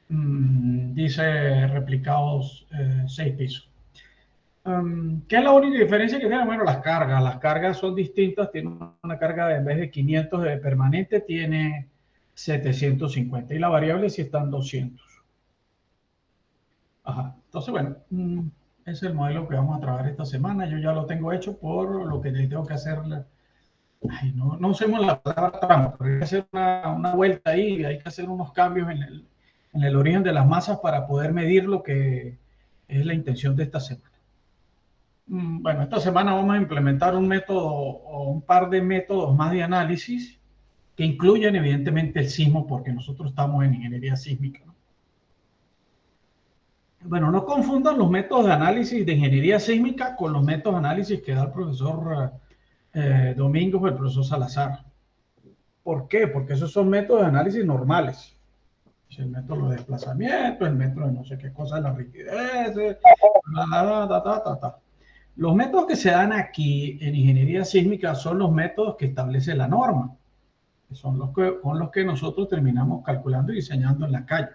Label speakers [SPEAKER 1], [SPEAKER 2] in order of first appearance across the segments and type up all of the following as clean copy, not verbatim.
[SPEAKER 1] dice replicados 6 pisos. ¿Qué es la única diferencia que tiene? Bueno, las cargas. Las cargas son distintas. Tiene una carga en vez de 500 de permanente, tiene 750. Y la variable sí está en 200. Ajá. Entonces, bueno, ese es el modelo que vamos a trabajar esta semana. Yo ya lo tengo hecho por lo que le tengo que hacer. Ay, no usemos la palabra trampa, pero hay que hacer una vuelta ahí. Hay que hacer unos cambios en el origen de las masas para poder medir lo que es la intención de esta semana. Bueno, esta semana vamos a implementar un método o un par de métodos más de análisis que incluyen evidentemente el sismo, porque nosotros estamos en ingeniería sísmica, ¿no? Bueno, no confundan los métodos de análisis de ingeniería sísmica con los métodos de análisis que da el profesor Domingos o el profesor Salazar. ¿Por qué? Porque esos son métodos de análisis normales. El método de desplazamiento, el método de no sé qué cosa, la rigidez, Los métodos que se dan aquí en ingeniería sísmica son los métodos que establece la norma, que son con los que nosotros terminamos calculando y diseñando en la calle,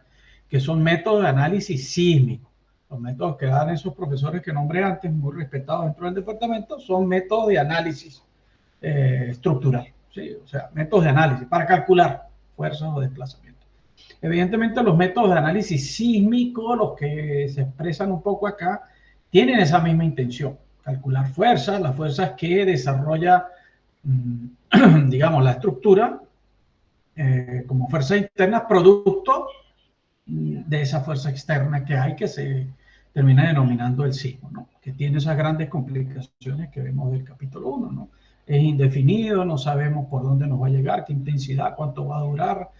[SPEAKER 1] que son métodos de análisis sísmico. Los métodos que dan esos profesores que nombré antes, muy respetados dentro del departamento, son métodos de análisis estructural, ¿sí? O sea, métodos de análisis para calcular fuerzas o desplazamientos. Evidentemente los métodos de análisis sísmico, los que se expresan un poco acá, tienen esa misma intención, calcular fuerzas, las fuerzas que desarrolla, digamos, la estructura como fuerzas internas, producto de esa fuerza externa que hay, que se termina denominando el sismo, ¿no? Que tiene esas grandes complicaciones que vemos del capítulo 1, ¿no? Es indefinido, no sabemos por dónde nos va a llegar, qué intensidad, cuánto va a durar,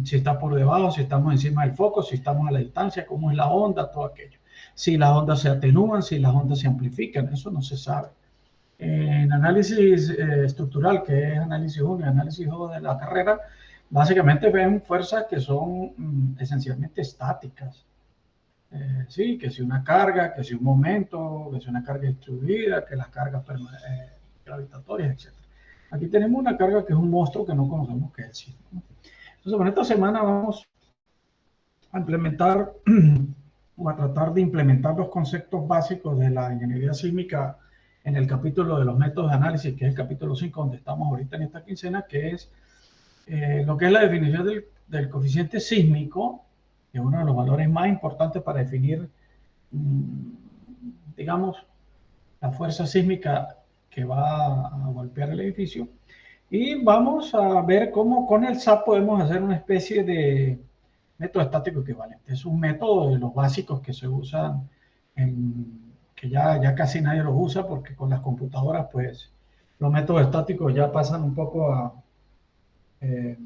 [SPEAKER 1] si está por debajo, si estamos encima del foco, si estamos a la distancia, cómo es la onda, todo aquello. Si las ondas se atenúan, si las ondas se amplifican, eso no se sabe. En análisis estructural, que es análisis 1 y análisis 2 de la carrera, básicamente ven fuerzas que son esencialmente estáticas. Sí, que si una carga, que si un momento, que si una carga distribuida, que las cargas gravitatorias, etc. Aquí tenemos una carga que es un monstruo que no conocemos qué es. Entonces, bueno, esta semana vamos a implementar o a tratar de implementar los conceptos básicos de la ingeniería sísmica en el capítulo de los métodos de análisis, que es el capítulo 5, donde estamos ahorita en esta quincena, que es lo que es la definición del coeficiente sísmico, que es uno de los valores más importantes para definir, digamos, la fuerza sísmica que va a golpear el edificio. Y vamos a ver cómo con el SAP podemos hacer una especie de método estático equivalente. Es un método de los básicos que se usan, que ya casi nadie los usa, porque con las computadoras, pues, los métodos estáticos ya pasan un poco a... Eh,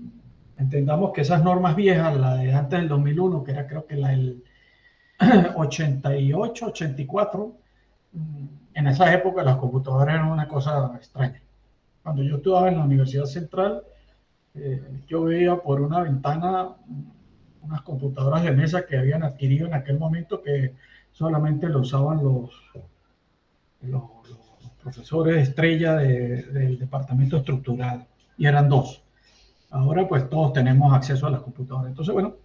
[SPEAKER 1] entendamos que esas normas viejas, la de antes del 2001, que era creo que la del 88, 84, en esa época las computadoras eran una cosa extraña. Cuando yo estudiaba en la Universidad Central, yo veía por una ventana unas computadoras de mesa que habían adquirido en aquel momento, que solamente lo usaban los profesores estrella del departamento estructural, y eran dos. Ahora pues todos tenemos acceso a las computadoras. Entonces, bueno,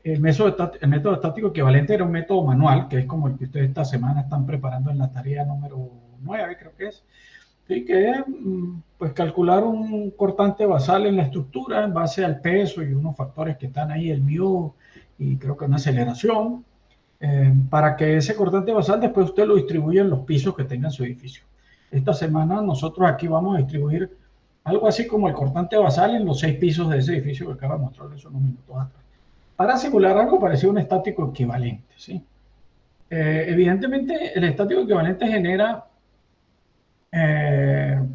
[SPEAKER 1] el método estático equivalente era un método manual, que es como el que ustedes esta semana están preparando en la tarea número 9, creo que es. Sí, que es pues calcular un cortante basal en la estructura en base al peso y unos factores que están ahí, el mu y creo que una aceleración, para que ese cortante basal después usted lo distribuya en los pisos que tenga su edificio. Esta semana nosotros aquí vamos a distribuir algo así como el cortante basal en los 6 pisos de ese edificio que acaba de mostrarles unos minutos atrás, para simular algo parecido a un estático equivalente, ¿sí? Evidentemente el estático equivalente genera,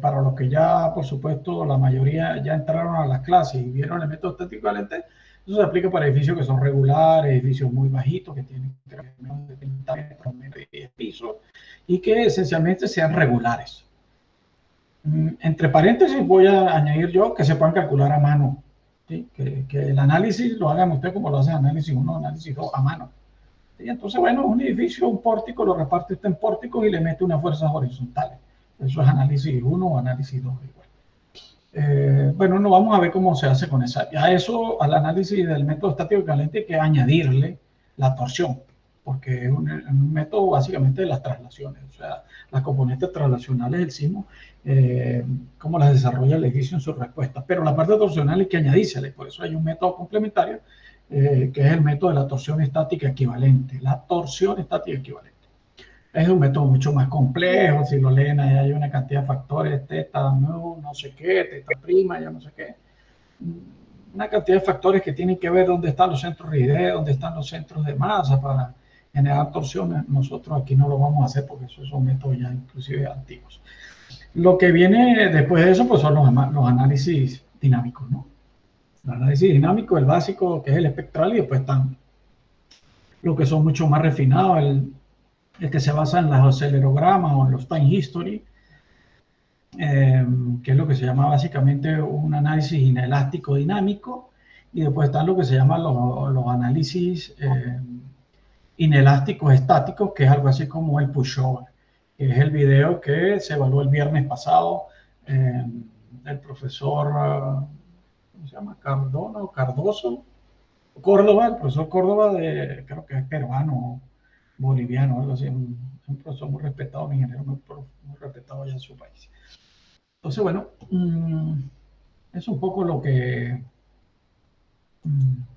[SPEAKER 1] para los que ya, por supuesto, la mayoría ya entraron a las clases y vieron el método estático equivalente, eso se aplica para edificios que son regulares, edificios muy bajitos, que tienen menos de 30 metros, menos de 10 pisos, y que esencialmente sean regulares. Entre paréntesis voy a añadir yo que se puedan calcular a mano, ¿sí? Que el análisis lo hagan usted como lo hace análisis 1, análisis 2 a mano. ¿Sí? Entonces, bueno, un edificio, un pórtico, lo reparte usted en pórticos y le mete unas fuerzas horizontales. Eso es análisis 1 o análisis 2 igual. Bueno, no vamos a ver cómo se hace con esa. A eso, al análisis del método estático equivalente, hay que añadirle la torsión, porque es un método básicamente de las traslaciones, o sea, las componentes traslacionales del sismo, cómo las desarrolla el edificio en sus respuestas. Pero la parte torsional hay que añadírsele, por eso hay un método complementario, que es el método de la torsión estática equivalente. La torsión estática equivalente. Es un método mucho más complejo, si lo leen ahí hay una cantidad de factores, teta, no sé qué, teta prima, ya no sé qué. Una cantidad de factores que tienen que ver dónde están los centros de rigidez, dónde están los centros de masa para generar torsiones. Nosotros aquí no lo vamos a hacer porque esos son métodos ya inclusive antiguos. Lo que viene después de eso pues son los análisis dinámicos, ¿no? El análisis dinámico, el básico, que es el espectral, y después están los que son mucho más refinados, el que se basa en los acelerogramas o en los time history, que es lo que se llama básicamente un análisis inelástico dinámico, y después están lo que se llaman los análisis inelásticos estáticos, que es algo así como el pushover, que es el video que se evaluó el viernes pasado del profesor, ¿cómo se llama? Cardono, Cardoso, Córdoba, el profesor Córdoba, creo que es peruano, boliviano, algo así, un profesor muy respetado, un ingeniero muy respetado allá en su país. Entonces, bueno, es un poco lo que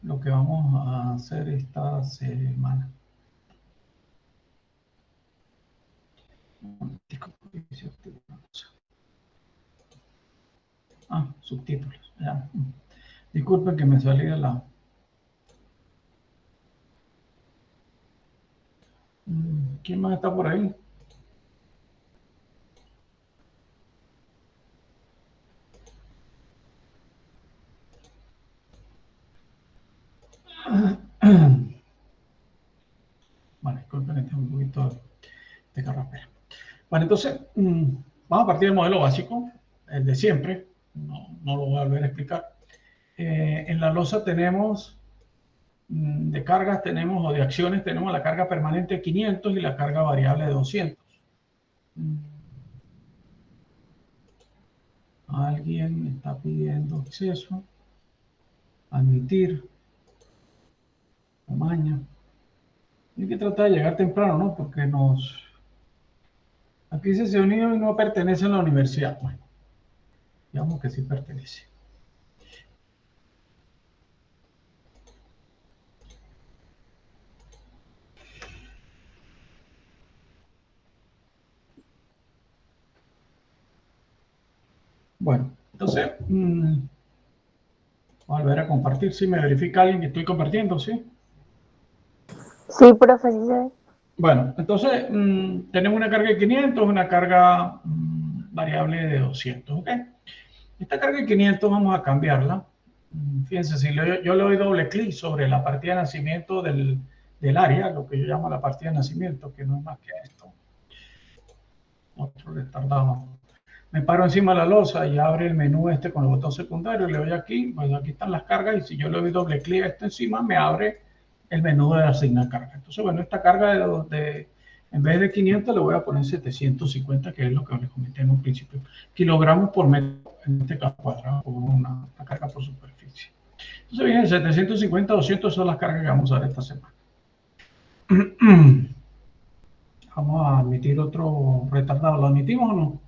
[SPEAKER 1] vamos a hacer esta semana. Subtítulos. Ya. Disculpen que me salí de la... ¿Quién más está por ahí? Vale, disculpen, tengo un poquito de carraspera. Bueno, entonces, vamos a partir del modelo básico, el de siempre. No lo voy a volver a explicar. En la losa tenemos, de cargas tenemos, o de acciones, tenemos la carga permanente de 500 y la carga variable de 200. Alguien está pidiendo acceso, admitir, tamaño. Hay que tratar de llegar temprano, ¿no? Porque aquí se unió y no pertenece a la universidad. Bueno, digamos que sí pertenece. Bueno, entonces, volver a compartir. Si me verifica alguien que estoy compartiendo, ¿sí?
[SPEAKER 2] Sí, profesor.
[SPEAKER 1] Bueno, entonces tenemos una carga de 500, una carga variable de 200, ¿ok? Esta carga de 500 vamos a cambiarla. Fíjense, si yo le doy doble clic sobre la partida de nacimiento del área, lo que yo llamo la partida de nacimiento, que no es más que esto. Otro retardado. Me paro encima de la losa y abre el menú este con el botón secundario, le doy aquí, pues aquí están las cargas, y si yo le doy doble clic a esto encima, me abre el menú de asignar carga. Entonces, bueno, esta carga en vez de 500 le voy a poner 750, que es lo que les comenté en un principio. Kilogramos por metro, en este caso cuadrado, por una carga por superficie. Entonces, bien, 750, 200 son las cargas que vamos a ver esta semana. Vamos a admitir otro retardado. ¿Lo admitimos o no?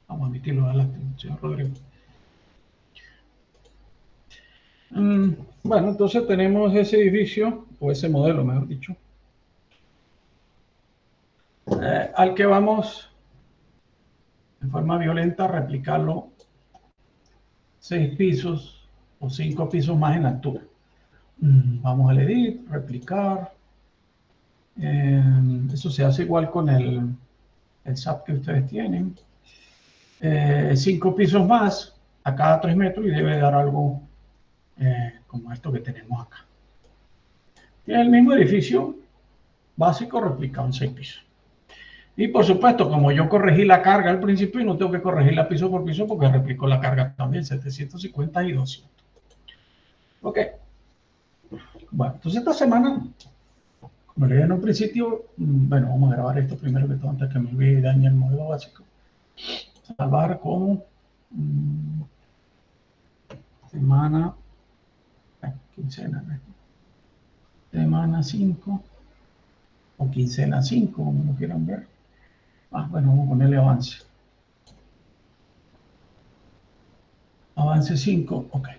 [SPEAKER 1] Vamos a admitirlo, adelante, señor Rodríguez. Bueno, entonces tenemos ese edificio, o ese modelo, mejor dicho, al que vamos de forma violenta a replicarlo 6 pisos o 5 pisos más en altura. Vamos al edit, replicar. Eso se hace igual con el SAP que ustedes tienen. 5 pisos más a cada 3 metros y debe dar algo como esto que tenemos acá. Tiene el mismo edificio básico replicado en 6 pisos. Y por supuesto, como yo corregí la carga al principio y no tengo que corregirla piso por piso porque replico la carga también, 750 y 200. Ok. Bueno, entonces esta semana Bueno, en un principio, bueno, vamos a grabar esto primero que todo antes que me olvide y dañe el modelo básico. Salvar como semana, quincena, semana 5 o quincena 5, como lo quieran ver. Bueno, vamos a ponerle avance. Avance 5, ok.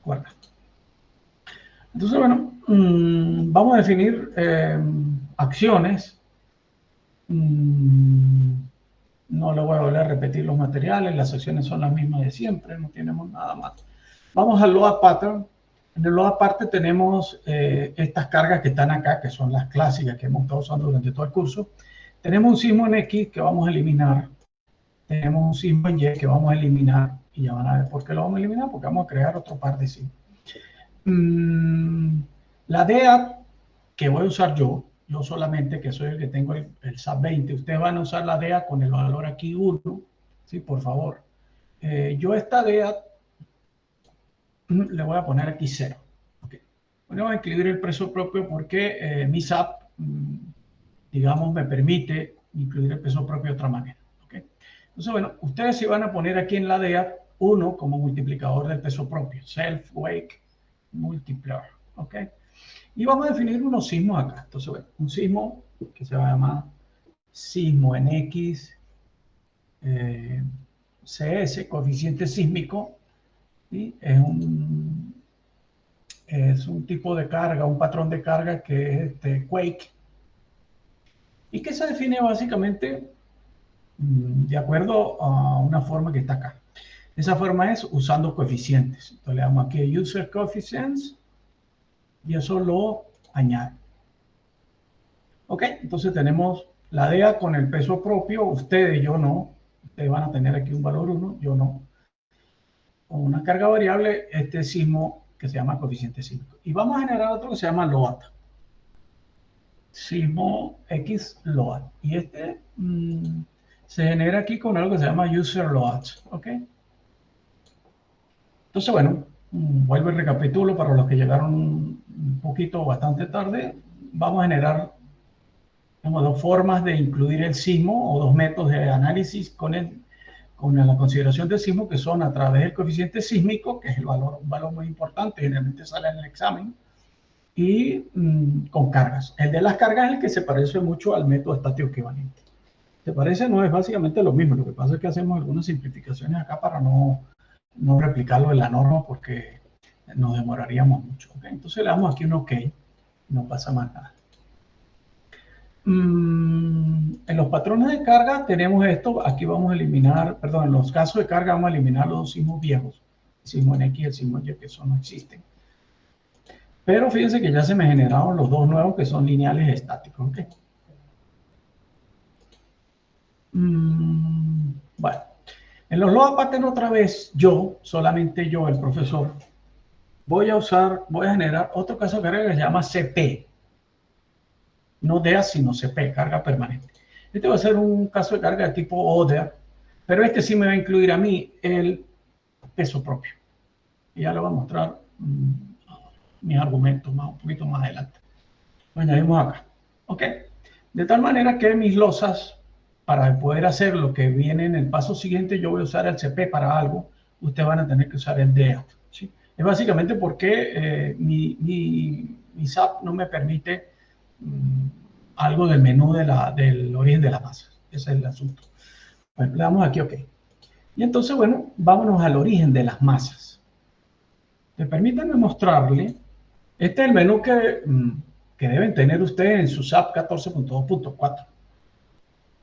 [SPEAKER 1] Guarda. Entonces, bueno, vamos a definir acciones. No le voy a volver a repetir los materiales, las acciones son las mismas de siempre, no tenemos nada más. Vamos al load pattern. En el load pattern tenemos estas cargas que están acá, que son las clásicas que hemos estado usando durante todo el curso. Tenemos un sismo en X que vamos a eliminar. Tenemos un sismo en Y que vamos a eliminar. Y ya van a ver por qué lo vamos a eliminar, porque vamos a crear otro par de sismos. La DEA que voy a usar yo solamente, que soy el que tengo el SAP 20, ustedes van a usar la DEA con el valor aquí 1, ¿sí? Por favor. Yo esta DEA le voy a poner aquí 0. Okay. Bueno, voy a incluir el precio propio porque mi SAP, digamos, me permite incluir el peso propio de otra manera. Okay. Entonces, bueno, ustedes se van a poner aquí en la DEA 1 como multiplicador del peso propio, self-wake multiplier. ¿Ok? Y vamos a definir unos sismos acá. Entonces, bueno, un sismo que se va a llamar sismo en X, CS, coeficiente sísmico, ¿sí? Es un tipo de carga, un patrón de carga que es quake, y que se define básicamente de acuerdo a una forma que está acá. Esa forma es usando coeficientes. Entonces le damos aquí user coefficients y eso lo añade. Ok, entonces tenemos la DEA con el peso propio, ustedes, yo no. Ustedes van a tener aquí un valor 1, yo no. Con una carga variable, este sismo que se llama coeficiente sísmico. Y vamos a generar otro que se llama LOAD. Sismo X LOAD. Y este se genera aquí con algo que se llama user LOAD. Ok. Entonces, bueno, vuelvo y recapitulo para los que llegaron un poquito bastante tarde. Vamos a generar dos formas de incluir el sismo o dos métodos de análisis con la consideración del sismo, que son a través del coeficiente sísmico, que es un valor muy importante, generalmente sale en el examen, y con cargas. El de las cargas es el que se parece mucho al método estático equivalente. ¿Se parece? No, es básicamente lo mismo. Lo que pasa es que hacemos algunas simplificaciones acá para no replicarlo en la norma porque nos demoraríamos mucho. ¿Okay? Entonces le damos aquí un OK, no pasa más nada. En los patrones de carga tenemos esto, aquí vamos a eliminar, perdón, en los casos de carga vamos a eliminar los sismos viejos, el sismo en X y el sismo Y, que eso no existen. Pero fíjense que ya se me generaron los dos nuevos que son lineales estáticos. ¿Okay? Bueno, en los load pattern otra vez, solamente yo, el profesor, voy a generar otro caso de carga que se llama CP. No DEA, sino CP, carga permanente. Este va a ser un caso de carga de tipo ODEA, pero este sí me va a incluir a mí el peso propio. Y ya le voy a mostrar mis argumentos un poquito más adelante. Lo añadimos acá. ¿Ok? De tal manera que mis losas, para poder hacer lo que viene en el paso siguiente, yo voy a usar el CP para algo, ustedes van a tener que usar el DEA. ¿Sí? Es básicamente porque mi SAP no me permite algo del menú del origen de la masa. Ese es el asunto. Bueno, le damos aquí OK. Y entonces, bueno, vámonos al origen de las masas. Permítanme mostrarle. Este es el menú que deben tener ustedes en su SAP 14.2.4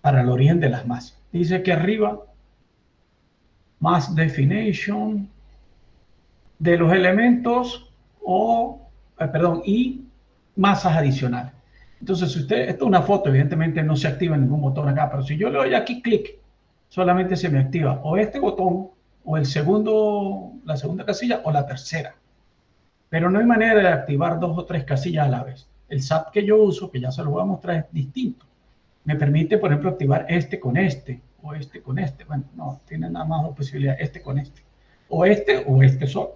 [SPEAKER 1] para el origen de las masas. Dice que arriba, Mass Definition de los elementos y masas adicionales. Entonces, si usted, esto es una foto, evidentemente no se activa ningún botón acá, pero si yo le doy aquí clic, solamente se me activa o este botón, o la segunda casilla, o la tercera. Pero no hay manera de activar 2 o 3 casillas a la vez. El SAP que yo uso, que ya se lo voy a mostrar, es distinto. Me permite, por ejemplo, activar este con este, o este con este. Bueno, no, tiene nada más dos posibilidades, este con este. O este solo.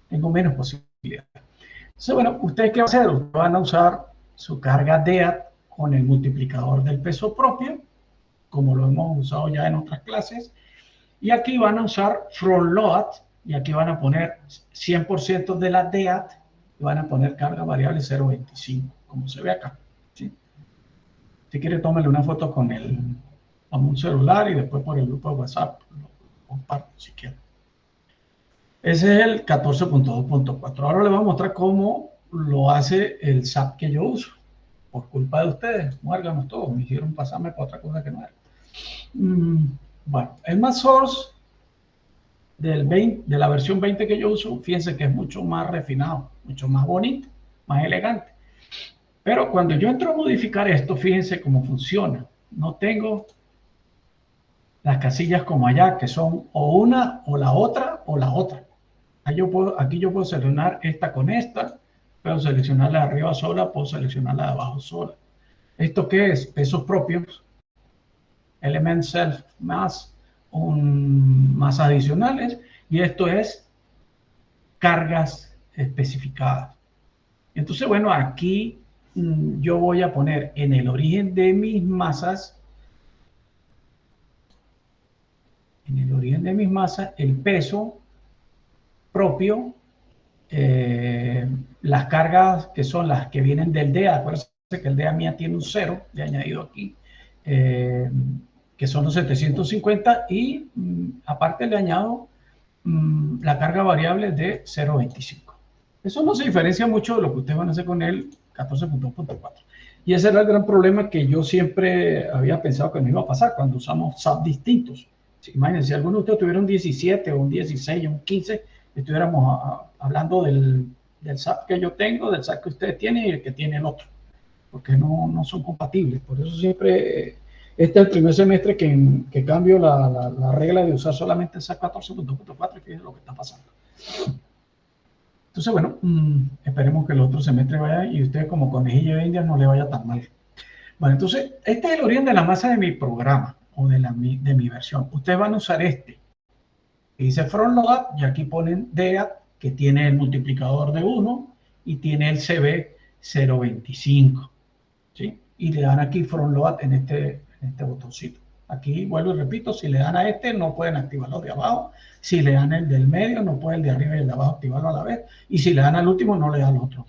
[SPEAKER 1] Tengo menos posibilidades. Entonces, bueno, ¿ustedes qué van a hacer? Ustedes van a usar su carga DEAT con el multiplicador del peso propio, como lo hemos usado ya en otras clases. Y aquí van a usar front load, y aquí van a poner 100% de la DEAT, y van a poner carga variable 0.25, como se ve acá. ¿Sí? Si quiere, tómale una foto con un celular y después por el grupo de WhatsApp lo comparto si quiere. Ese es el 14.2.4. Ahora le voy a mostrar cómo lo hace el SAP que yo uso. Por culpa de ustedes, muérganos todos, me hicieron pasarme para otra cosa que no era. Bueno, el Math Source de la versión 20 que yo uso, fíjense que es mucho más refinado, mucho más bonito, más elegante. Pero cuando yo entro a modificar esto, fíjense cómo funciona. No tengo las casillas como allá, que son o una o la otra o la otra. Aquí yo puedo seleccionar esta con esta, puedo seleccionar la de arriba sola, puedo seleccionar la de abajo sola. ¿Esto qué es? Pesos propios, element self más más adicionales, y esto es cargas especificadas. Entonces, bueno, aquí yo voy a poner en el origen de mis masas, el peso propio, las cargas que son las que vienen del DEA. Acuérdense que el DEA mía tiene un 0, le he añadido aquí, que son los 750, y aparte le añado la carga variable de 0.25. Eso no se diferencia mucho de lo que ustedes van a hacer con el 14.2.4. Y ese era el gran problema que yo siempre había pensado que no iba a pasar cuando usamos SAP distintos. Imagínense, si alguno de ustedes tuviera un 17 o un 16 o un 15, estuviéramos hablando del SAP que yo tengo, del SAP que ustedes tienen y el que tiene el otro, porque no son compatibles. Por eso siempre, este es el primer semestre que cambio la regla de usar solamente el SAP 14.4, y fíjense lo que está pasando. Entonces, bueno, esperemos que el otro semestre vaya y ustedes como conejillo de Indias no le vaya tan mal. Bueno, entonces, este es el origen de la masa de mi programa o de mi versión. Ustedes van a usar este, que dice front load, y aquí ponen DEAT, que tiene el multiplicador de 1 y tiene el CB 0.25. ¿Sí? Y le dan aquí front load en este botoncito. Aquí vuelvo y repito, si le dan a este no pueden activar los de abajo, si le dan el del medio no puede el de arriba y el de abajo activarlo a la vez, y si le dan al último no le dan los otros.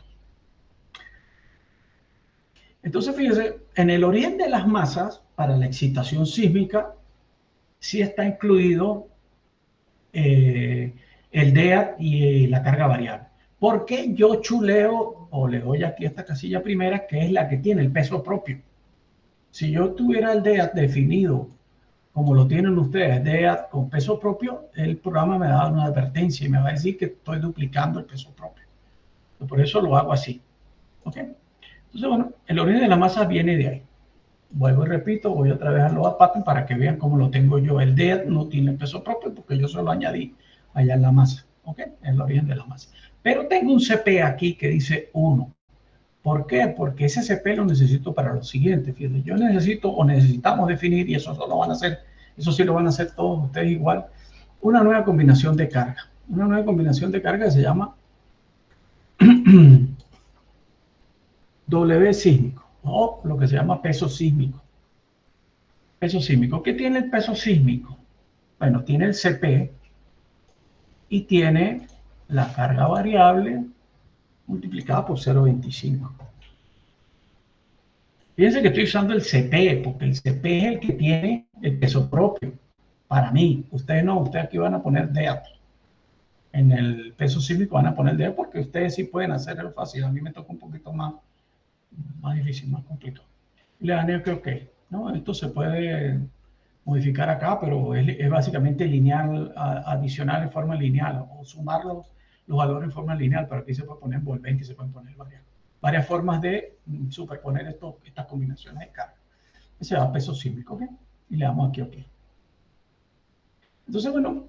[SPEAKER 1] Entonces fíjense, en el origen de las masas para la excitación sísmica sí está incluido el DEAT y la carga variable. ¿Por qué yo chuleo o le doy aquí a esta casilla primera, que es la que tiene el peso propio? Si yo tuviera el DEAT definido como lo tienen ustedes, DEAT con peso propio, el programa me da una advertencia y me va a decir que estoy duplicando el peso propio. Por eso lo hago así. ¿Ok? Entonces, bueno, el origen de la masa viene de ahí. Vuelvo y repito, voy otra vez a load pattern para que vean cómo lo tengo yo. El DEAT no tiene peso propio porque yo solo añadí allá en la masa. ¿Ok? Es el origen de la masa. Pero tengo un CP aquí que dice 1. ¿Por qué? Porque ese CP lo necesito para lo siguiente. Fíjense, yo necesito o necesitamos definir, y eso solo van a hacer, eso sí lo van a hacer todos ustedes igual, una nueva combinación de carga. Una nueva combinación de carga que se llama W sísmico, o lo que se llama peso sísmico. Peso sísmico. ¿Qué tiene el peso sísmico? Bueno, tiene el CP y tiene la carga variable multiplicada por 0.25. Fíjense que estoy usando el CP, porque el CP es el que tiene el peso propio. Para mí, ustedes no, ustedes aquí van a poner DEAT. En el peso sísmico van a poner DEAT porque ustedes sí pueden hacerlo fácil. A mí me toca un poquito más difícil, más complicado. Y le dan el que OK. ¿No? Esto se puede modificar acá, pero es básicamente lineal, adicional en forma lineal, o sumar los valores en forma lineal, pero aquí se puede poner envolvente y se pueden poner varias formas de superponer estas combinaciones de carga. Ese va a peso sísmico, ¿ok? Y le damos aquí OK. Entonces, bueno,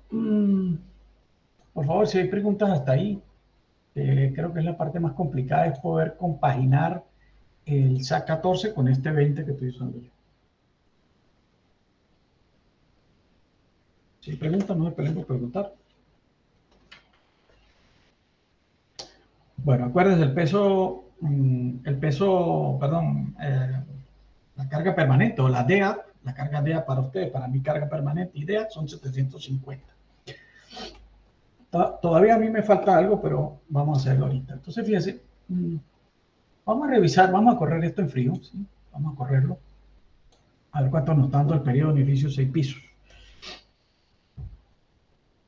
[SPEAKER 1] por favor, si hay preguntas hasta ahí, creo que es la parte más complicada, es poder compaginar el SAC 14 con este 20 que estoy usando yo. Si hay preguntas, no me peleen por preguntar. Bueno, acuérdense, el peso el peso, perdón, la carga permanente o la DEA, la carga DEA para ustedes, para mi carga permanente y DEA son 750. Todavía a mí me falta algo, pero vamos a hacerlo ahorita. Entonces, fíjense, vamos a revisar, vamos a correr esto en frío, ¿sí? Vamos a correrlo. A ver cuánto nos está dando el periodo de edificio 6 pisos.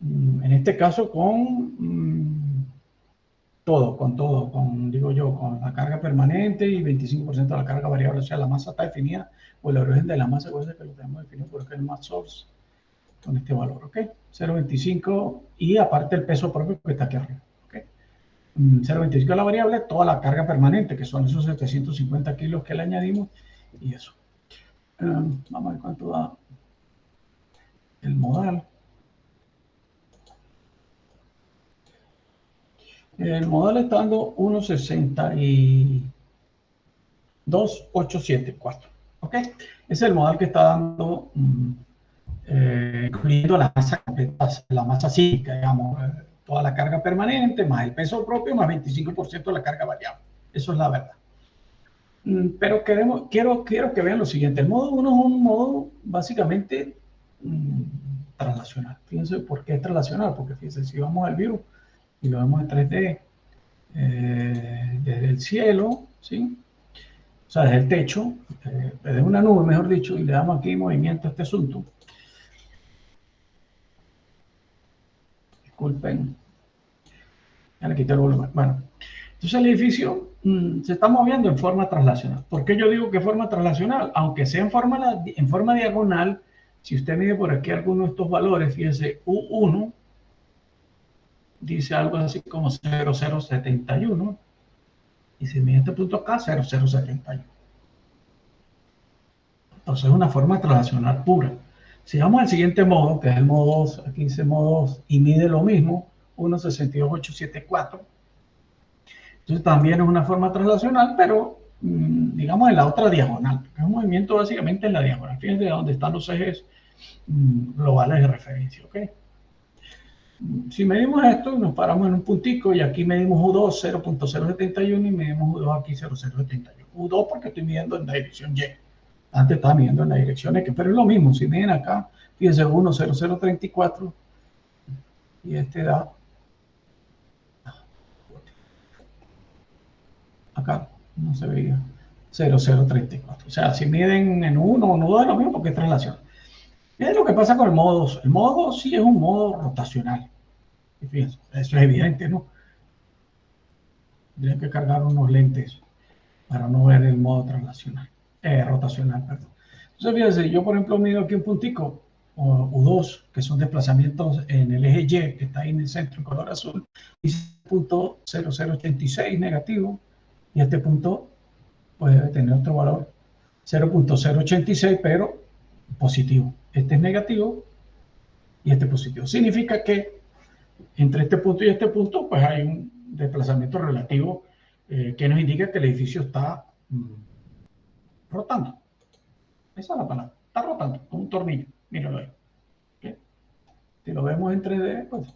[SPEAKER 1] En este caso con todo, digo yo, con la carga permanente y 25% de la carga variable, o sea, la masa está definida, o el origen de la masa, cosa que lo tenemos definido porque es el mass source, con este valor, ¿ok? 0.25 y aparte el peso propio que está aquí arriba, ¿ok? 0.25 de la variable, toda la carga permanente, que son esos 750 kilos que le añadimos, y eso. Vamos a ver cuánto da el modal. El modal está dando 1.62.874, ¿ok? Ese es el modal que está dando, incluyendo la masa completa, la masa cíclica, digamos, toda la carga permanente, más el peso propio, más 25% de la carga variable. Eso es la verdad. Pero quiero que vean lo siguiente. El modo 1 es un modo básicamente translacional. Fíjense por qué es translacional, porque fíjense, si vamos al virus y lo vemos en 3D, desde el cielo, ¿sí? O sea, desde el techo, desde una nube, mejor dicho, y le damos aquí movimiento a este asunto. Disculpen, ya le quité el volumen. Bueno, entonces el edificio se está moviendo en forma translacional. ¿Por qué yo digo que forma translacional? Aunque sea en forma diagonal, si usted mide por aquí alguno de estos valores, fíjese, U1 dice algo así como 0,071 y si mide este punto acá, 0,071. Entonces es una forma translacional pura. Si vamos al siguiente modo, que es el modo 2, aquí dice modo 2 y mide lo mismo, 1,62874. Entonces también es una forma translacional, pero digamos en la otra diagonal. Es un movimiento básicamente en la diagonal. Fíjense dónde están los ejes globales de referencia, ¿ok? Si medimos esto, nos paramos en un puntico y aquí medimos U2 0.071 y medimos U2 aquí 0.071. U2 porque estoy midiendo en la dirección Y. Antes estaba midiendo en la dirección X, pero es lo mismo. Si miden acá, fíjense 1.0034 y este da acá, no se veía 0.034. O sea, si miden en 1 o en 2 es lo mismo porque es traslación. Miren lo que pasa con el modo 2. El modo 2 sí es un modo rotacional. Y fíjense, eso es evidente, ¿no? Tendría que cargar unos lentes para no ver el modo rotacional, perdón. Entonces, fíjense, yo por ejemplo mido aquí un puntico, o U2, que son desplazamientos en el eje Y, que está ahí en el centro en color azul, y punto 0086 negativo, y este punto puede tener otro valor 0.086, pero positivo. Este es negativo y este positivo. Significa que entre este punto y este punto, pues hay un desplazamiento relativo que nos indica que el edificio está rotando. Esa es la palabra. Está rotando con un tornillo. Míralo ahí. ¿Okay? Si lo vemos en 3D, pues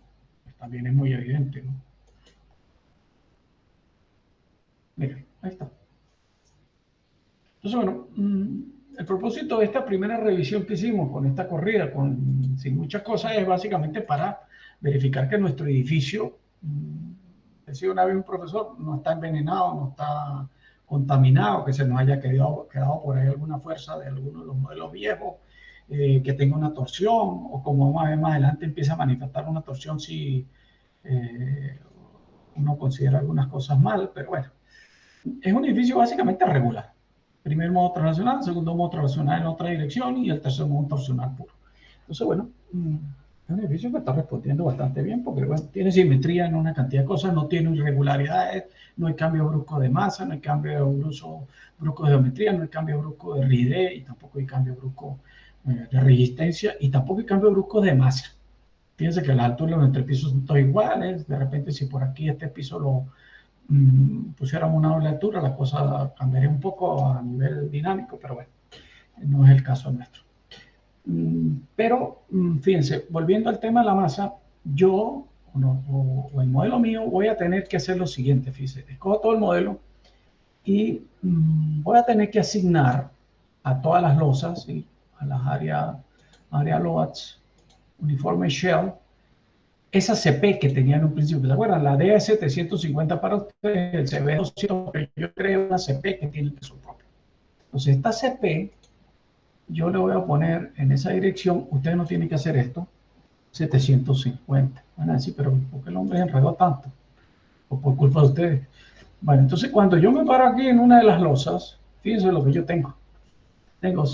[SPEAKER 1] también es muy evidente, ¿no? Miren, ahí está. Entonces, bueno, el propósito de esta primera revisión que hicimos con esta corrida, sin muchas cosas, es básicamente para verificar que nuestro edificio, decía una vez un profesor, no está envenenado, no está contaminado, que se nos haya quedado por ahí alguna fuerza de alguno de los modelos viejos, que tenga una torsión, o como más adelante empieza a manifestar una torsión si uno considera algunas cosas mal, pero bueno, es un edificio básicamente regular. Primer modo translacional, segundo modo translacional en otra dirección y el tercer modo torsional puro. Entonces, bueno, es un edificio que está respondiendo bastante bien porque bueno, tiene simetría en una cantidad de cosas, no tiene irregularidades, no hay cambio brusco de masa, no hay cambio brusco de geometría, no hay cambio brusco de rigidez y tampoco hay cambio brusco de resistencia y tampoco hay cambio brusco de masa. Fíjense que las alturas de los entrepisos son todos iguales, de repente si por aquí este piso lo pusiéramos una doble altura, la cosa cambiaría un poco a nivel dinámico, pero bueno, no es el caso nuestro. Pero fíjense, volviendo al tema de la masa, yo o el modelo mío voy a tener que hacer lo siguiente, fíjense, escojo todo el modelo y voy a tener que asignar a todas las losas, ¿sí? A las área loads, uniforme shell, esa CP que tenía en un principio. ¿Se acuerdan? La DA 750 para ustedes, el CB 200, yo creo una CP que tiene el peso propio. Entonces, esta CP, yo le voy a poner en esa dirección, ustedes no tienen que hacer esto, 750. Van a decir, pero ¿por qué el hombre enredó tanto? O por culpa de ustedes. Bueno, entonces cuando yo me paro aquí en una de las losas, fíjense lo que yo tengo. Tengo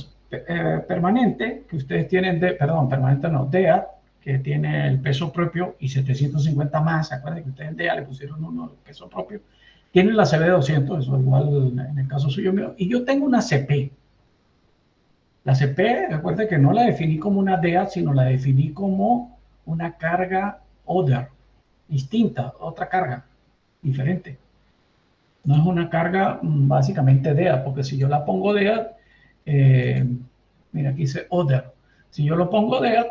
[SPEAKER 1] permanente, que ustedes tienen, perdón, permanente no, DEA, que tiene el peso propio y 750 más. ¿Se acuerdan que ustedes en DEA le pusieron uno de peso propio? Tienen la CB 200, eso igual en el caso suyo mío. Y yo tengo una CP. La CP, recuerden que no la definí como una DEA, sino la definí como una carga other, distinta, otra carga, diferente. No es una carga básicamente DEA, porque si yo la pongo DEA, mira aquí dice other. Si yo lo pongo DEA,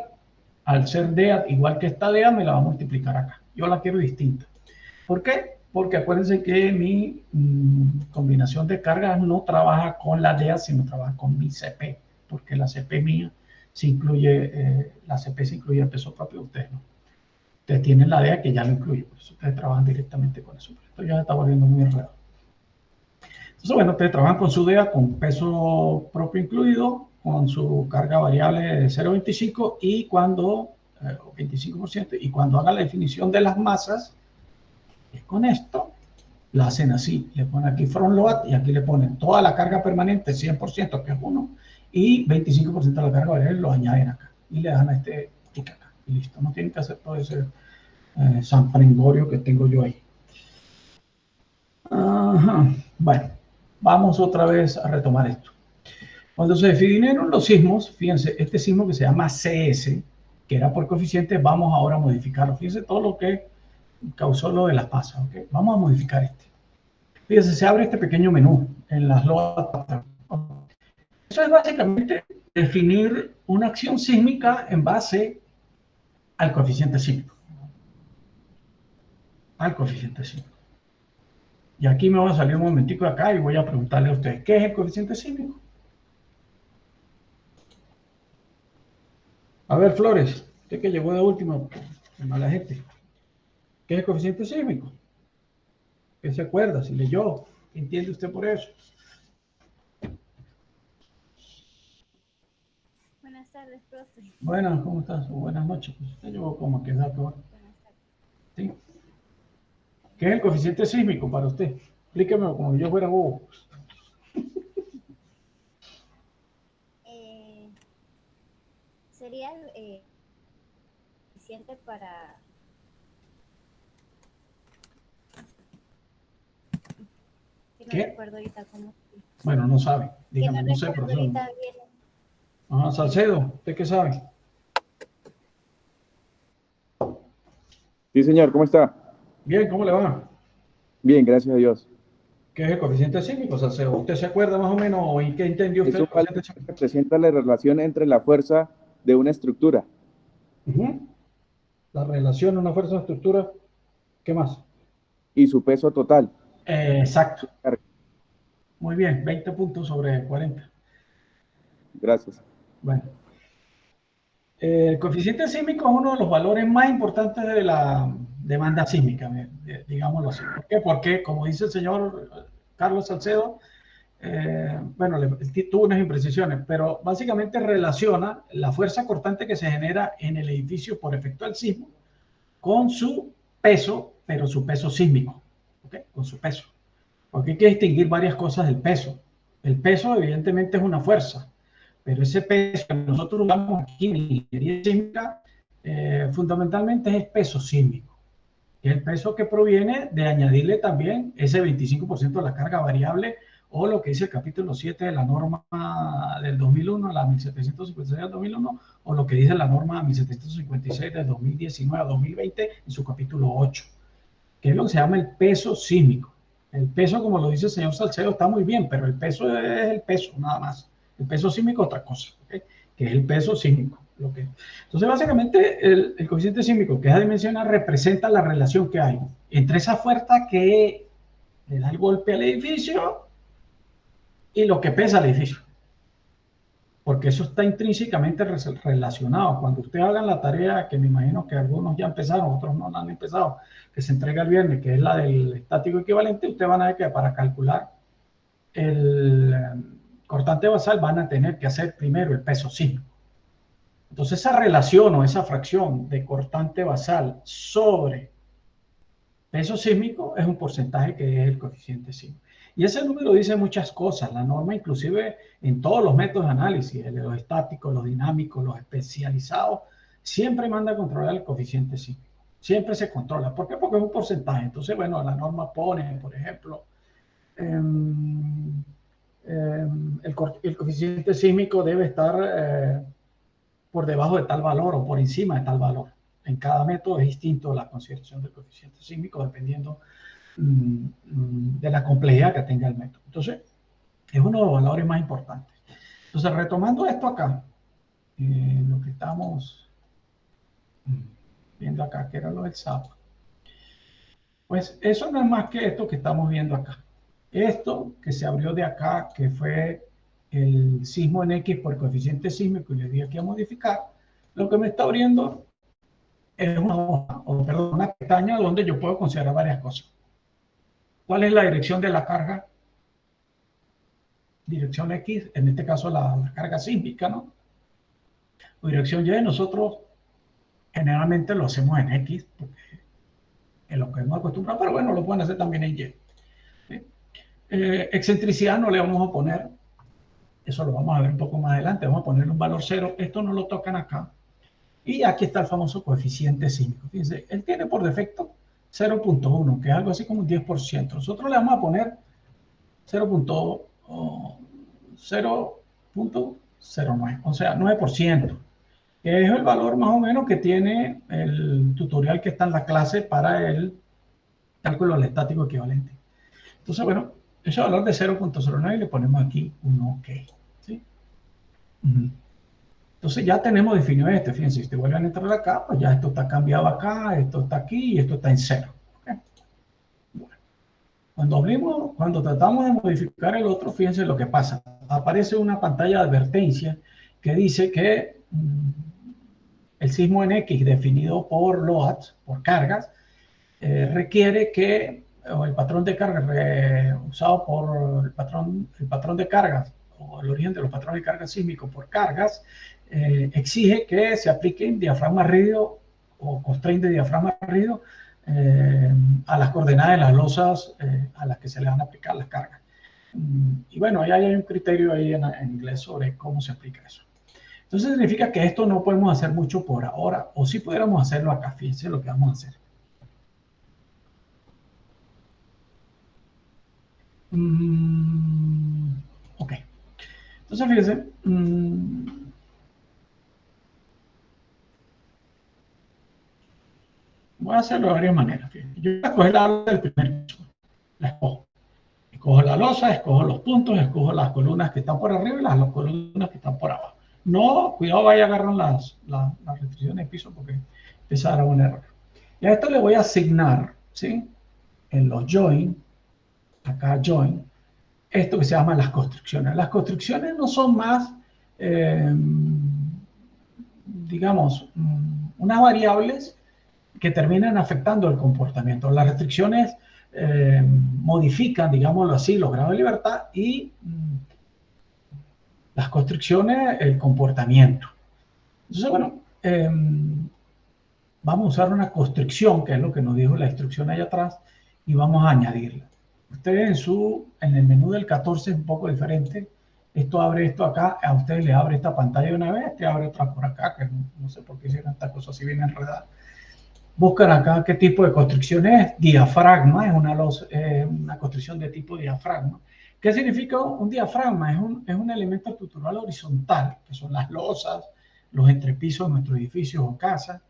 [SPEAKER 1] al ser DEA igual que esta DEA, me la va a multiplicar acá. Yo la quiero distinta. ¿Por qué? Porque acuérdense que mi combinación de cargas no trabaja con la DEA, sino trabaja con mi CP, porque la CP mía se incluye, la CP se incluye el peso propio de ustedes, ¿no? Ustedes tienen la DEA que ya lo incluye, por eso ustedes trabajan directamente con eso. Esto ya se está volviendo muy enredado. Entonces, bueno, ustedes trabajan con su DEA con peso propio incluido, con su carga variable de 0,25 y cuando, 25%, y cuando hagan la definición de las masas, con esto, la hacen así, le ponen aquí front load y aquí le ponen toda la carga permanente, 100%, que es 1, y 25% de la carga variable lo añaden acá y le dan a este tick acá y listo, no tienen que hacer todo ese zampringorio que tengo yo ahí. Ajá. Bueno, vamos otra vez a retomar esto. Cuando se definieron los sismos, fíjense, este sismo que se llama CS, que era por coeficiente, vamos ahora a modificarlo. Fíjense todo lo que causó lo de las pasas, ¿ok? Vamos a modificar este. Fíjense, se abre este pequeño menú en las loas. Eso es básicamente definir una acción sísmica en base al coeficiente sísmico. Al coeficiente sísmico. Y aquí me voy a salir un momentico de acá y voy a preguntarle a ustedes, ¿qué es el coeficiente sísmico? A ver, Flores, usted que llegó de último, qué mala gente. ¿Qué es el coeficiente sísmico? ¿Qué se acuerda? Si leyó, ¿qué entiende usted por eso?
[SPEAKER 3] Buenas tardes, profe.
[SPEAKER 1] Buenas, ¿cómo estás? Buenas noches. Pues usted llegó como que da todo.
[SPEAKER 3] Buenas tardes.
[SPEAKER 1] ¿Sí? ¿Qué es el coeficiente sísmico para usted? Explíqueme como yo fuera bobo.
[SPEAKER 3] Sería eficiente para... Que no
[SPEAKER 1] ¿Qué?
[SPEAKER 3] recuerdo ahorita cómo...
[SPEAKER 1] Bueno, no sabe. Dígame,
[SPEAKER 3] que
[SPEAKER 1] no sé,
[SPEAKER 3] recuerdo
[SPEAKER 1] profesor.
[SPEAKER 3] ahorita bien.
[SPEAKER 1] Ajá, Salcedo, ¿usted qué sabe?
[SPEAKER 4] Sí, señor, ¿cómo está?
[SPEAKER 1] Bien, ¿cómo le va?
[SPEAKER 4] Bien, gracias a Dios.
[SPEAKER 1] ¿Qué es el coeficiente sísmico, Salcedo? ¿Usted se acuerda más o menos o en qué entendió
[SPEAKER 4] Es
[SPEAKER 1] usted
[SPEAKER 4] un
[SPEAKER 1] el
[SPEAKER 4] valor
[SPEAKER 1] coeficiente
[SPEAKER 4] que
[SPEAKER 1] sísmico?
[SPEAKER 4] representa la relación entre la fuerza de una estructura
[SPEAKER 1] La relación, una fuerza de estructura, ¿qué más?
[SPEAKER 4] y su peso total.
[SPEAKER 1] Exacto. Muy bien, 20 puntos sobre 40.
[SPEAKER 4] Gracias.
[SPEAKER 1] Bueno. El coeficiente sísmico es uno de los valores más importantes de la demanda sísmica, digámoslo así. ¿Por qué? Porque, como dice el señor Carlos Salcedo, bueno, tuvo unas imprecisiones, pero básicamente relaciona la fuerza cortante que se genera en el edificio por efecto del sismo con su peso, pero su peso sísmico, ¿ok? Con su peso. Porque hay que distinguir varias cosas del peso. El peso, evidentemente, es una fuerza, pero ese peso que nosotros usamos aquí en ingeniería sísmica, fundamentalmente es el peso sísmico. Es el peso que proviene de añadirle también ese 25% de la carga variable o lo que dice el capítulo 7 de la norma del 2001, la 1756 del 2001, o lo que dice la norma 1756 del 2019 a 2020 en su capítulo 8, que es lo que se llama el peso sísmico. El peso, como lo dice el señor Salcedo, está muy bien, pero el peso es el peso, nada más. El peso sísmico es otra cosa, ¿okay? Que es el peso sísmico. Entonces, básicamente, el coeficiente sísmico que es adimensional representa la relación que hay entre esa fuerza que le da el golpe al edificio y lo que pesa el edificio. Porque eso está intrínsecamente relacionado. Cuando ustedes hagan la tarea, que me imagino que algunos ya empezaron, otros no la han empezado, que se entrega el viernes, que es la del estático equivalente, ustedes van a ver que para calcular el cortante basal van a tener que hacer primero el peso sísmico. Entonces esa relación o esa fracción de cortante basal sobre peso sísmico es un porcentaje que es el coeficiente sísmico. Y ese número dice muchas cosas. La norma, inclusive en todos los métodos de análisis, los estáticos, los dinámicos, los especializados, siempre manda a controlar el coeficiente sísmico. Siempre se controla. ¿Por qué? Porque es un porcentaje. Entonces, bueno, la norma pone, por ejemplo, el coeficiente sísmico debe estar por debajo de tal valor o por encima de tal valor. En cada método es distinto la consideración del coeficiente sísmico dependiendo de la complejidad que tenga el método. Entonces, es uno de los valores más importantes. Entonces, retomando esto acá, lo que estamos viendo acá, que era lo del SAP, pues eso no es más que esto que estamos viendo acá. Esto que se abrió de acá, que fue el sismo en X por coeficiente sísmico y le di aquí a modificar, lo que me está abriendo es una hoja, o perdón, una pestaña donde yo puedo considerar varias cosas. ¿Cuál es la dirección de la carga? Dirección X, en este caso la carga sísmica, ¿no? O dirección Y, nosotros generalmente lo hacemos en X, porque es lo que hemos acostumbrado, pero bueno, lo pueden hacer también en Y. ¿Sí? Excentricidad no le vamos a poner, eso lo vamos a ver un poco más adelante, vamos a ponerle un valor 0, esto no lo tocan acá. Y aquí está el famoso coeficiente sísmico. Fíjense, él tiene por defecto 0.1, que es algo así como un 10%. Nosotros le vamos a poner 0.09, o sea, 9%, que es el valor más o menos que tiene el tutorial que está en la clase para el cálculo del estático equivalente. Entonces, bueno, ese valor de 0.09 le ponemos aquí un OK. ¿Sí? Entonces ya tenemos definido este. Fíjense, si ustedes vuelven a entrar acá, pues ya esto está cambiado acá, esto está aquí y esto está en 0. ¿Okay? Bueno, cuando tratamos de modificar el otro, fíjense lo que pasa. Aparece una pantalla de advertencia que dice que el sismo en X definido por loads, por cargas, requiere que o el patrón de carga usado por el patrón de cargas o el origen de los patrones de carga sísmicos por cargas exige que se apliquen diafragma rígido o constraint de diafragma rígido a las coordenadas de las losas a las que se le van a aplicar las cargas. Y bueno, ahí hay un criterio ahí en inglés sobre cómo se aplica eso. Entonces significa que esto no podemos hacer mucho por ahora, o si pudiéramos hacerlo acá. Fíjense lo que vamos a hacer. Ok. Entonces fíjense. Voy a hacerlo de varias maneras. Fíjense. Yo voy a escoger la losa del primer piso. La escojo. Escojo la losa, escojo los puntos, escojo las columnas que están por arriba y las columnas que están por abajo. No, cuidado, vaya a agarrar las restricciones de piso porque esa era un error. Y a esto le voy a asignar, ¿sí? En los join, acá join, esto que se llama las construcciones. Las construcciones no son más, digamos, unas variables que terminan afectando el comportamiento. Las restricciones modifican, digámoslo así, los grados de libertad y las construcciones, el comportamiento. Entonces, bueno, vamos a usar una construcción, que es lo que nos dijo la instrucción allá atrás, y vamos a añadirla. Ustedes en el menú del 14 es un poco diferente. Esto abre esto acá, a ustedes les abre esta pantalla de una vez, te abre otra por acá, que no sé por qué hicieron esta cosa así bien enredada. Buscan acá qué tipo de construcción es. Diafragma, es una construcción de tipo diafragma. ¿Qué significa un diafragma? Es un elemento estructural horizontal, que son las losas, los entrepisos de nuestros edificios o casas,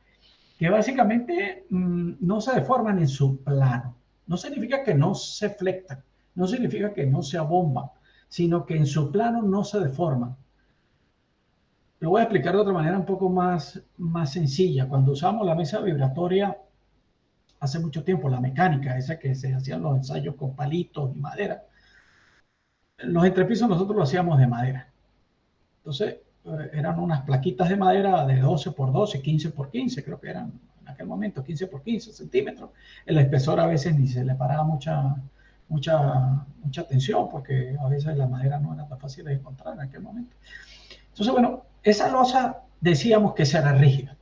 [SPEAKER 1] que básicamente no se deforman en su plano. No significa que no se flectan, no significa que no se abomban, sino que en su plano no se deforman. Lo voy a explicar de otra manera un poco más sencilla. Cuando usamos la mesa vibratoria hace mucho tiempo, la mecánica, esa que se hacían los ensayos con palitos y madera, Los entrepisos nosotros lo hacíamos de madera. Entonces, eran unas plaquitas de madera de 12 por 12, 15 por 15, creo que eran en aquel momento 15 por 15 centímetros. El espesor a veces ni se le paraba mucha tensión porque a veces la madera no era tan fácil de encontrar en aquel momento. Entonces, bueno, esa losa decíamos que esa era rígida.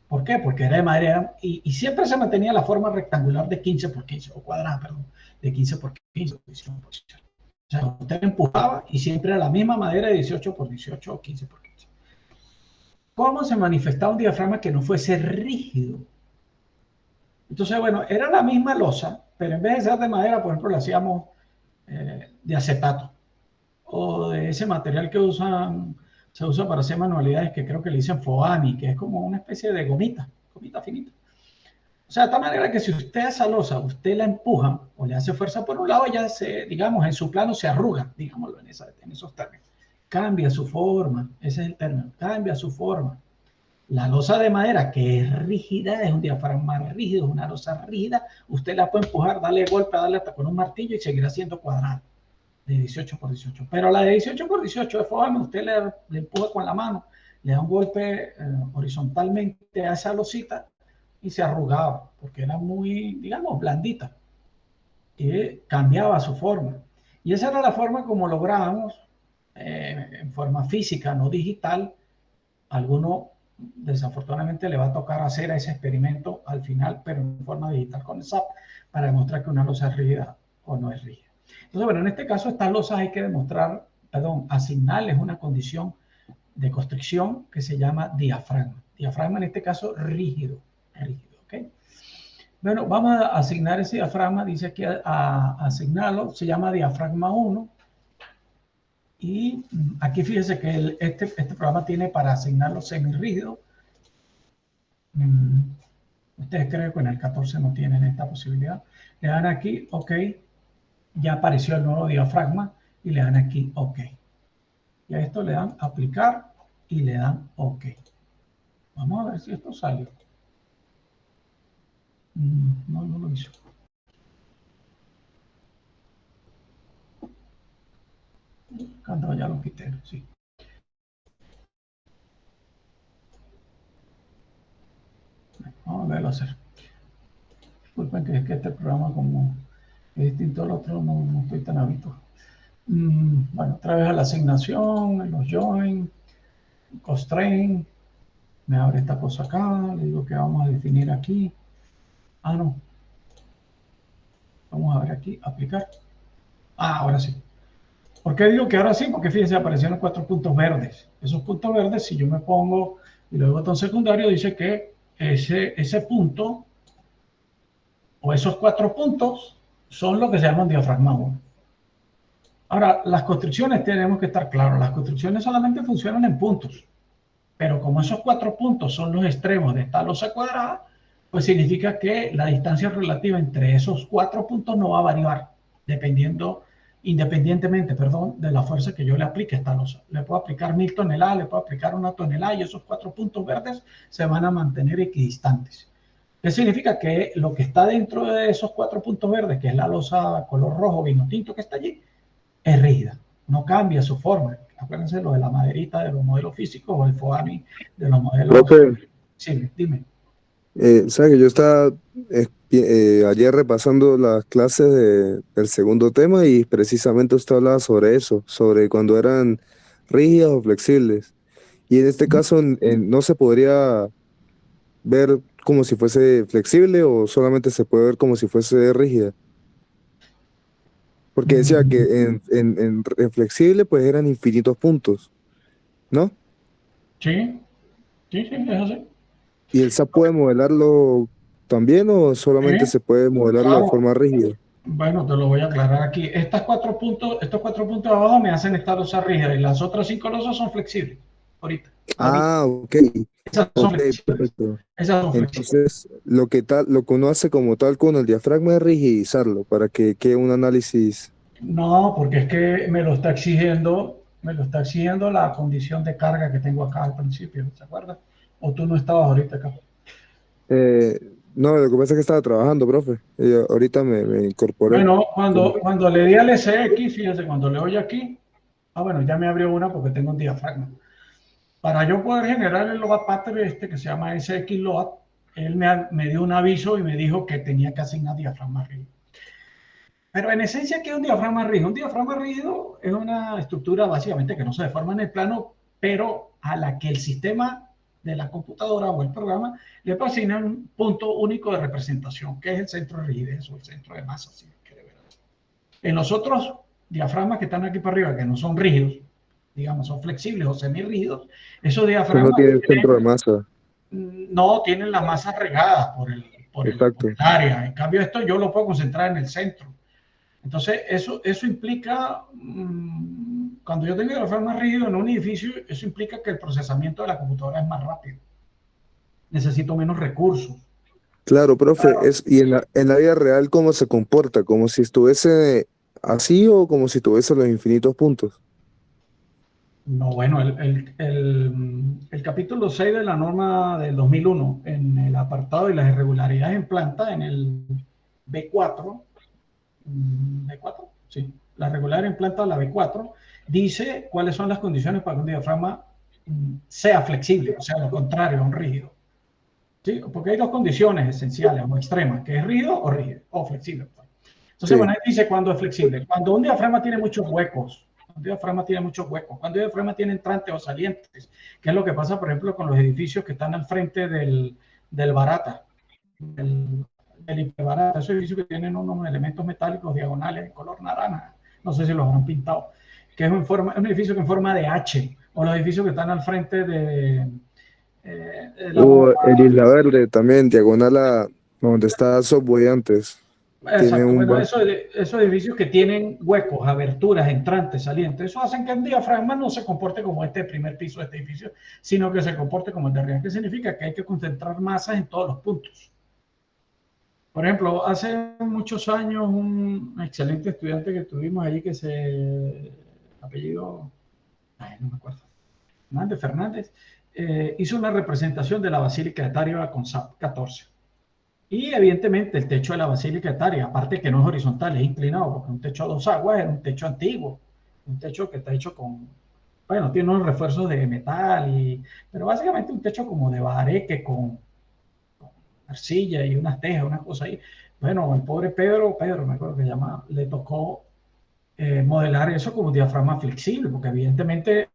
[SPEAKER 1] ¿Por qué? Porque era de madera y siempre se mantenía la forma rectangular de 15 por 15, o cuadrada, perdón, de 15 por 15, 18 por 18. O sea, usted empujaba y siempre era la misma madera de 18 por 18 o 15 por 15. ¿Cómo se manifestaba un diafragma que no fuese rígido? Entonces, bueno, era la misma losa, pero en vez de ser de madera, por ejemplo, la hacíamos de acetato o de ese material que se usa para hacer manualidades que creo que le dicen foami, que es como una especie de gomita finita. O sea, de tal manera que si usted a esa losa, usted la empuja o le hace fuerza por un lado, ya digamos, en su plano se arruga, digámoslo en esos términos. Cambia su forma, ese es el término, cambia su forma. La losa de madera, que es rígida, es un diafragma rígido, es una losa rígida, usted la puede empujar, darle golpe, darle hasta con un martillo y seguirá siendo cuadrada, de 18 por 18. Pero la de 18 por 18 de forma, usted le empuja con la mano, le da un golpe horizontalmente a esa losita y se arrugaba, porque era muy, digamos, blandita, y cambiaba su forma. Y esa era la forma como lográbamos, en forma física, no digital. Alguno desafortunadamente le va a tocar hacer ese experimento al final, pero en forma digital con el SAP, para demostrar que una losa es rígida o no es rígida. Entonces, bueno, en este caso estas losas hay que demostrar, perdón, asignarles una condición de constricción que se llama diafragma. Diafragma en este caso rígido, ¿ok? Bueno, vamos a asignar ese diafragma, dice aquí a asignarlo, se llama diafragma 1. Y aquí fíjense que este programa tiene para asignarlo semirrígido. Ustedes creen que en el 14 no tienen esta posibilidad. Le dan aquí, OK. Ya apareció el nuevo diafragma y le dan aquí, OK. Y a esto le dan aplicar y le dan OK. Vamos a ver si esto salió. No lo hizo. Cuando ya lo quité, sí. Vamos a volverlo a hacer. Disculpen que es que este programa como es distinto al otro, no estoy tan habituado. Bueno, otra vez a la asignación, en los join, constraint, me abre esta cosa acá, le digo que vamos a definir aquí. No. Vamos a ver aquí, aplicar. Ahora sí. ¿Por qué digo que ahora sí? Porque fíjense, aparecieron 4 puntos verdes. Esos puntos verdes, si yo me pongo y luego botón secundario, dice que ese punto o esos 4 puntos son lo que se llaman diafragma 1. Ahora, las construcciones tenemos que estar claros. Las construcciones solamente funcionan en puntos. Pero como esos 4 puntos son los extremos de esta losa cuadrada, pues significa que la distancia relativa entre esos 4 puntos no va a variar, independientemente, de la fuerza que yo le aplique a esta losa. Le puedo aplicar 1000 toneladas, le puedo aplicar 1 tonelada y esos 4 puntos verdes se van a mantener equidistantes. ¿Qué significa? Que lo que está dentro de esos 4 puntos verdes, que es la losa color rojo vino tinto que está allí, es rígida, no cambia su forma. Acuérdense lo de la maderita de los modelos físicos o el foami de los modelos.
[SPEAKER 4] Profe,
[SPEAKER 1] Sí, dime.
[SPEAKER 4] ¿sabe que yo estaba ayer repasando las clases del segundo tema y precisamente usted hablaba sobre eso, sobre cuando eran rígidas o flexibles? Y en este caso no se podría ver como si fuese flexible o solamente se puede ver como si fuese rígida. Porque decía que en flexible pues eran infinitos puntos, ¿no?
[SPEAKER 1] Sí, es así.
[SPEAKER 4] ¿Y el SAP puede modelarlo también o solamente
[SPEAKER 1] Sí,
[SPEAKER 4] se puede modelarlo de
[SPEAKER 1] claro.
[SPEAKER 4] forma rígida?
[SPEAKER 1] Bueno, te lo voy a aclarar aquí. Estos 4 puntos de abajo me hacen esta losa rígida y las otras 5 losas son flexibles. Ahorita.
[SPEAKER 4] Ok,
[SPEAKER 1] Esas son
[SPEAKER 4] ok,
[SPEAKER 1] flexibles.
[SPEAKER 4] perfecto.
[SPEAKER 1] Esas son flexibles.
[SPEAKER 4] Entonces, lo que uno hace como tal con el diafragma es rigidizarlo para que quede un análisis.
[SPEAKER 1] No, porque es que me lo está exigiendo la condición de carga que tengo acá al principio, ¿se acuerda? O tú no estabas ahorita acá.
[SPEAKER 4] No, lo que pasa es que estaba trabajando, profe. Y ahorita me incorporé.
[SPEAKER 1] Bueno, cuando le di al SX, fíjese, cuando le doy aquí, bueno, ya me abrió una porque tengo un diafragma. Para yo poder generar el load pattern que se llama SX load, él me dio un aviso y me dijo que tenía que asignar diafragma rígido. Pero en esencia, ¿qué es un diafragma rígido? Un diafragma rígido es una estructura básicamente que no se deforma en el plano, pero a la que el sistema de la computadora o el programa le puede asignar un punto único de representación, que es el centro de rigidez o el centro de masa, si quiere ver. En los otros diafragmas que están aquí para arriba, que no son rígidos, digamos, son flexibles o semirrígidos, esos
[SPEAKER 4] Que no
[SPEAKER 1] diafragmas
[SPEAKER 4] tiene centro de masa.
[SPEAKER 1] no tienen la masa regada por
[SPEAKER 4] Exacto.
[SPEAKER 1] el área. En cambio, esto yo lo puedo concentrar en el centro. Entonces, eso implica, cuando yo tengo diafragma rígido en un edificio, eso implica que el procesamiento de la computadora es más rápido. Necesito menos recursos.
[SPEAKER 4] Claro, profe, y en la vida real, ¿cómo se comporta? ¿Como si estuviese así o como si tuviese los infinitos puntos?
[SPEAKER 1] No, bueno, el capítulo 6 de la norma del 2001, en el apartado de las irregularidades en planta, en el B4, B4, sí, la regular en planta, la B4, dice cuáles son las condiciones para que un diafragma sea flexible, o sea, lo contrario a un rígido. ¿Sí? Porque hay dos condiciones esenciales o extremas, que es rígido o flexible. Entonces,
[SPEAKER 4] Sí.
[SPEAKER 1] bueno, ahí dice cuándo es flexible. Cuando un diafragma tiene muchos huecos, un diafragma tiene muchos huecos, cuando un diafragma tiene entrantes o salientes, que es lo que pasa, por ejemplo, con los edificios que están al frente del Barata, del Hiperbarata, esos edificios que tienen unos elementos metálicos diagonales en color naranja, no sé si los habrán pintado, que es un edificio que en forma de H, o los edificios que están al frente de la
[SPEAKER 4] O
[SPEAKER 1] bomba.
[SPEAKER 4] el Isla Verde también, diagonal a donde está Subway antes. Tiene
[SPEAKER 1] Exacto,
[SPEAKER 4] un
[SPEAKER 1] bueno,
[SPEAKER 4] bar.
[SPEAKER 1] esos edificios que tienen huecos, aberturas, entrantes, salientes, eso hacen que el diafragma no se comporte como este primer piso de este edificio, sino que se comporte como el de arriba. ¿Qué significa? Que hay que concentrar masas en todos los puntos. Por ejemplo, hace muchos años un excelente estudiante que tuvimos allí que se apellido, no me acuerdo, Fernández, hizo una representación de la Basílica de Táriba con SAP 14. Y evidentemente el techo de la Basílica de Táriba, aparte que no es horizontal, es inclinado, porque un techo a dos aguas era un techo antiguo, un techo que está hecho con, bueno, tiene unos refuerzos de metal, pero básicamente un techo como de bareque con arcilla y unas tejas, unas cosas ahí. Bueno, al pobre Pedro, me acuerdo que se llama, le tocó modelar eso como un diafragma flexible, porque evidentemente,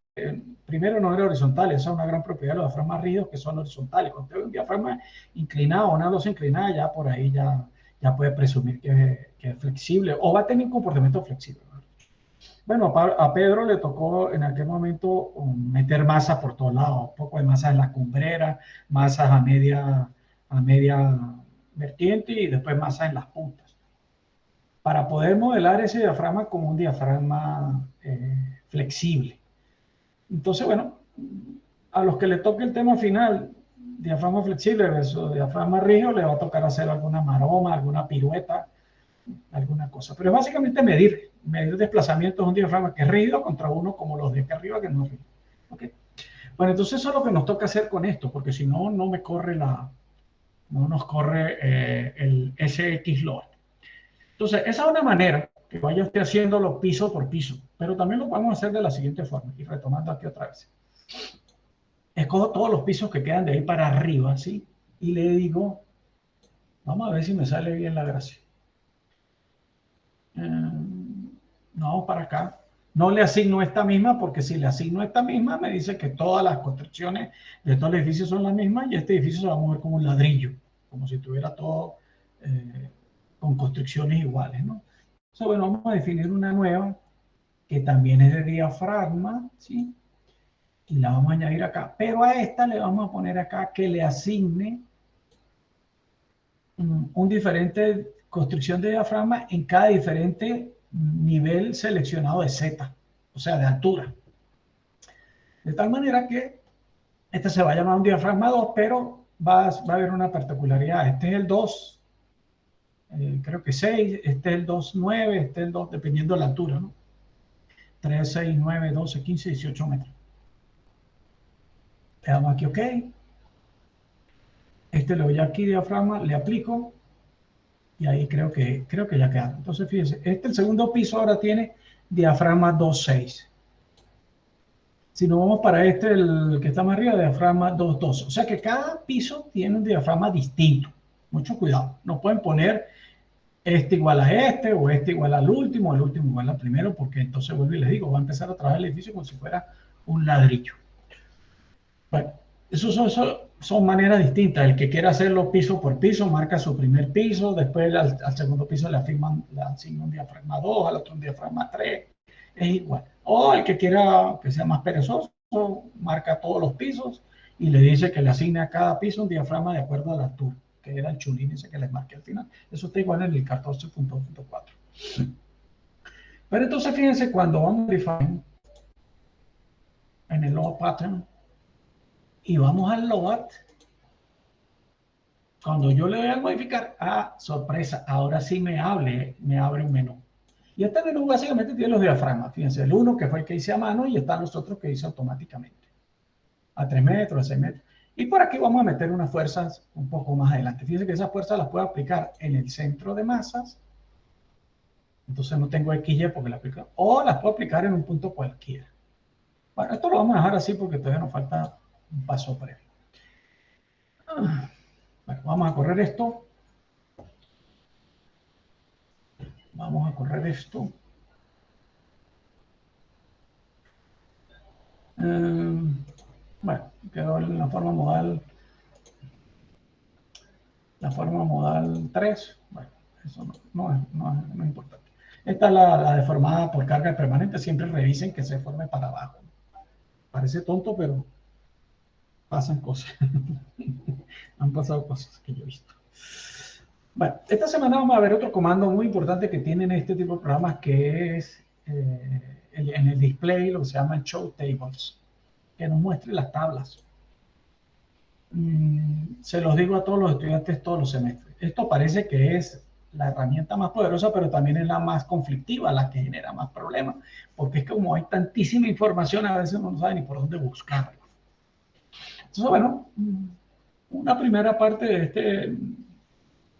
[SPEAKER 1] primero no era horizontal, esa es una gran propiedad de los diafragmas rígidos que son horizontales. Cuando hay un diafragma inclinado, una losa inclinada, ya por ahí ya puede presumir que es flexible o va a tener un comportamiento flexible. Bueno, a Pedro le tocó en aquel momento meter masa por todos lados, un poco de masa en la cumbrera, masas a media vertiente y después masa en las puntas para poder modelar ese diafragma como un diafragma flexible. Entonces, bueno, a los que le toque el tema final, diafragma flexible versus diafragma rígido, le va a tocar hacer alguna maroma, alguna pirueta, alguna cosa. Pero es básicamente medir desplazamientos de un diafragma que es rígido contra uno como los de acá arriba que no es rígido. ¿Okay? Bueno, entonces eso es lo que nos toca hacer con esto, porque si no, no nos corre el SX load. Entonces, esa es una manera que vaya usted haciéndolo piso por piso, pero también lo podemos hacer de la siguiente forma, y retomando aquí otra vez. Escojo todos los pisos que quedan de ahí para arriba, ¿sí? Y le digo, vamos a ver si me sale bien la gracia. No, para acá. No le asigno esta misma, porque si le asigno esta misma, me dice que todas las construcciones de todo el edificio son las mismas y este edificio se va a mover como un ladrillo, como si tuviera todo con construcciones iguales, ¿no? Entonces, bueno, vamos a definir una nueva que también es de diafragma, ¿sí? Y la vamos a añadir acá. Pero a esta le vamos a poner acá que le asigne un diferente construcción de diafragma en cada diferente nivel seleccionado de Z, o sea, de altura. De tal manera que este se va a llamar un diafragma 2, pero va a haber una particularidad. Este es el 2, creo que 6, este es el 2, 9, este es el 2, dependiendo de la altura, ¿no? 3, 6, 9, 12, 15, 18 metros. Le damos aquí OK. Le doy aquí diafragma, le aplico y ahí creo que ya queda. Entonces fíjense, el segundo piso ahora tiene diafragma 2.6. Si nos vamos para el que está más arriba, diafragma 2.12. O sea que cada piso tiene un diafragma distinto. Mucho cuidado. No pueden poner igual a o igual al último, o el último igual al primero, porque entonces vuelvo y les digo, va a empezar a trabajar el edificio como si fuera un ladrillo. Bueno, son maneras distintas. El que quiera hacerlo piso por piso, marca su primer piso, después al segundo piso le asigna un diafragma 2, al otro un diafragma 3, es igual. O el que quiera que sea más perezoso, marca todos los pisos y le dice que le asigne a cada piso un diafragma de acuerdo a la altura, que era el chulín ese que les marqué al final. Eso está igual en el 14.4. Pero entonces fíjense, cuando vamos a define en el load pattern y vamos al load, cuando yo le doy a modificar, sorpresa, ahora sí me abre un menú. Y este menú básicamente tiene los diafragmas. Fíjense, el 1 que fue el que hice a mano y están los otros que hice automáticamente. A 3 metros, a 6 metros. Y por aquí vamos a meter unas fuerzas un poco más adelante. Fíjense que esas fuerzas las puedo aplicar en el centro de masas. Entonces no tengo XY porque la aplico. O las puedo aplicar en un punto cualquiera. Bueno, esto lo vamos a dejar así porque todavía nos falta un paso previo. Bueno, vamos a correr esto. Vamos a correr esto. Bueno, quedó en la forma modal. La forma modal 3. Bueno, eso no es importante. Esta es la deformada por carga permanente. Siempre revisen que se forme para abajo. Parece tonto, pero pasan cosas. Han pasado cosas que yo he visto. Bueno, esta semana vamos a ver otro comando muy importante que tienen este tipo de programas, que es en el display, lo que se llama show tables, que nos muestre las tablas. Se los digo a todos los estudiantes todos los semestres. Esto parece que es la herramienta más poderosa, pero también es la más conflictiva, la que genera más problemas, porque es como hay tantísima información, a veces uno no sabe ni por dónde buscarla. Entonces, bueno, una primera parte de este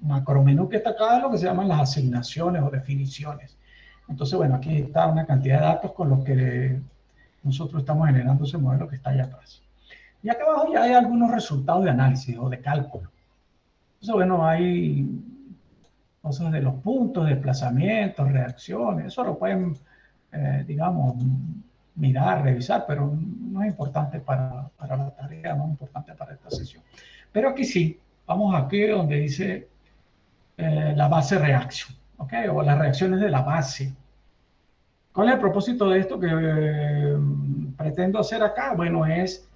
[SPEAKER 1] macromenú que está acá es lo que se llaman las asignaciones o definiciones. Entonces, bueno, aquí está una cantidad de datos con los que nosotros estamos generando ese modelo que está allá atrás. Y acá abajo ya hay algunos resultados de análisis o de cálculo. Entonces, bueno, hay cosas de los puntos, desplazamientos, reacciones. Eso lo pueden, digamos, mirar, revisar, pero no es importante para la tarea, no es importante para esta sesión. Pero aquí sí, vamos aquí donde dice la base reacción, ¿ok? O las reacciones de la base. ¿Cuál es el propósito de esto que pretendo hacer acá? Bueno, es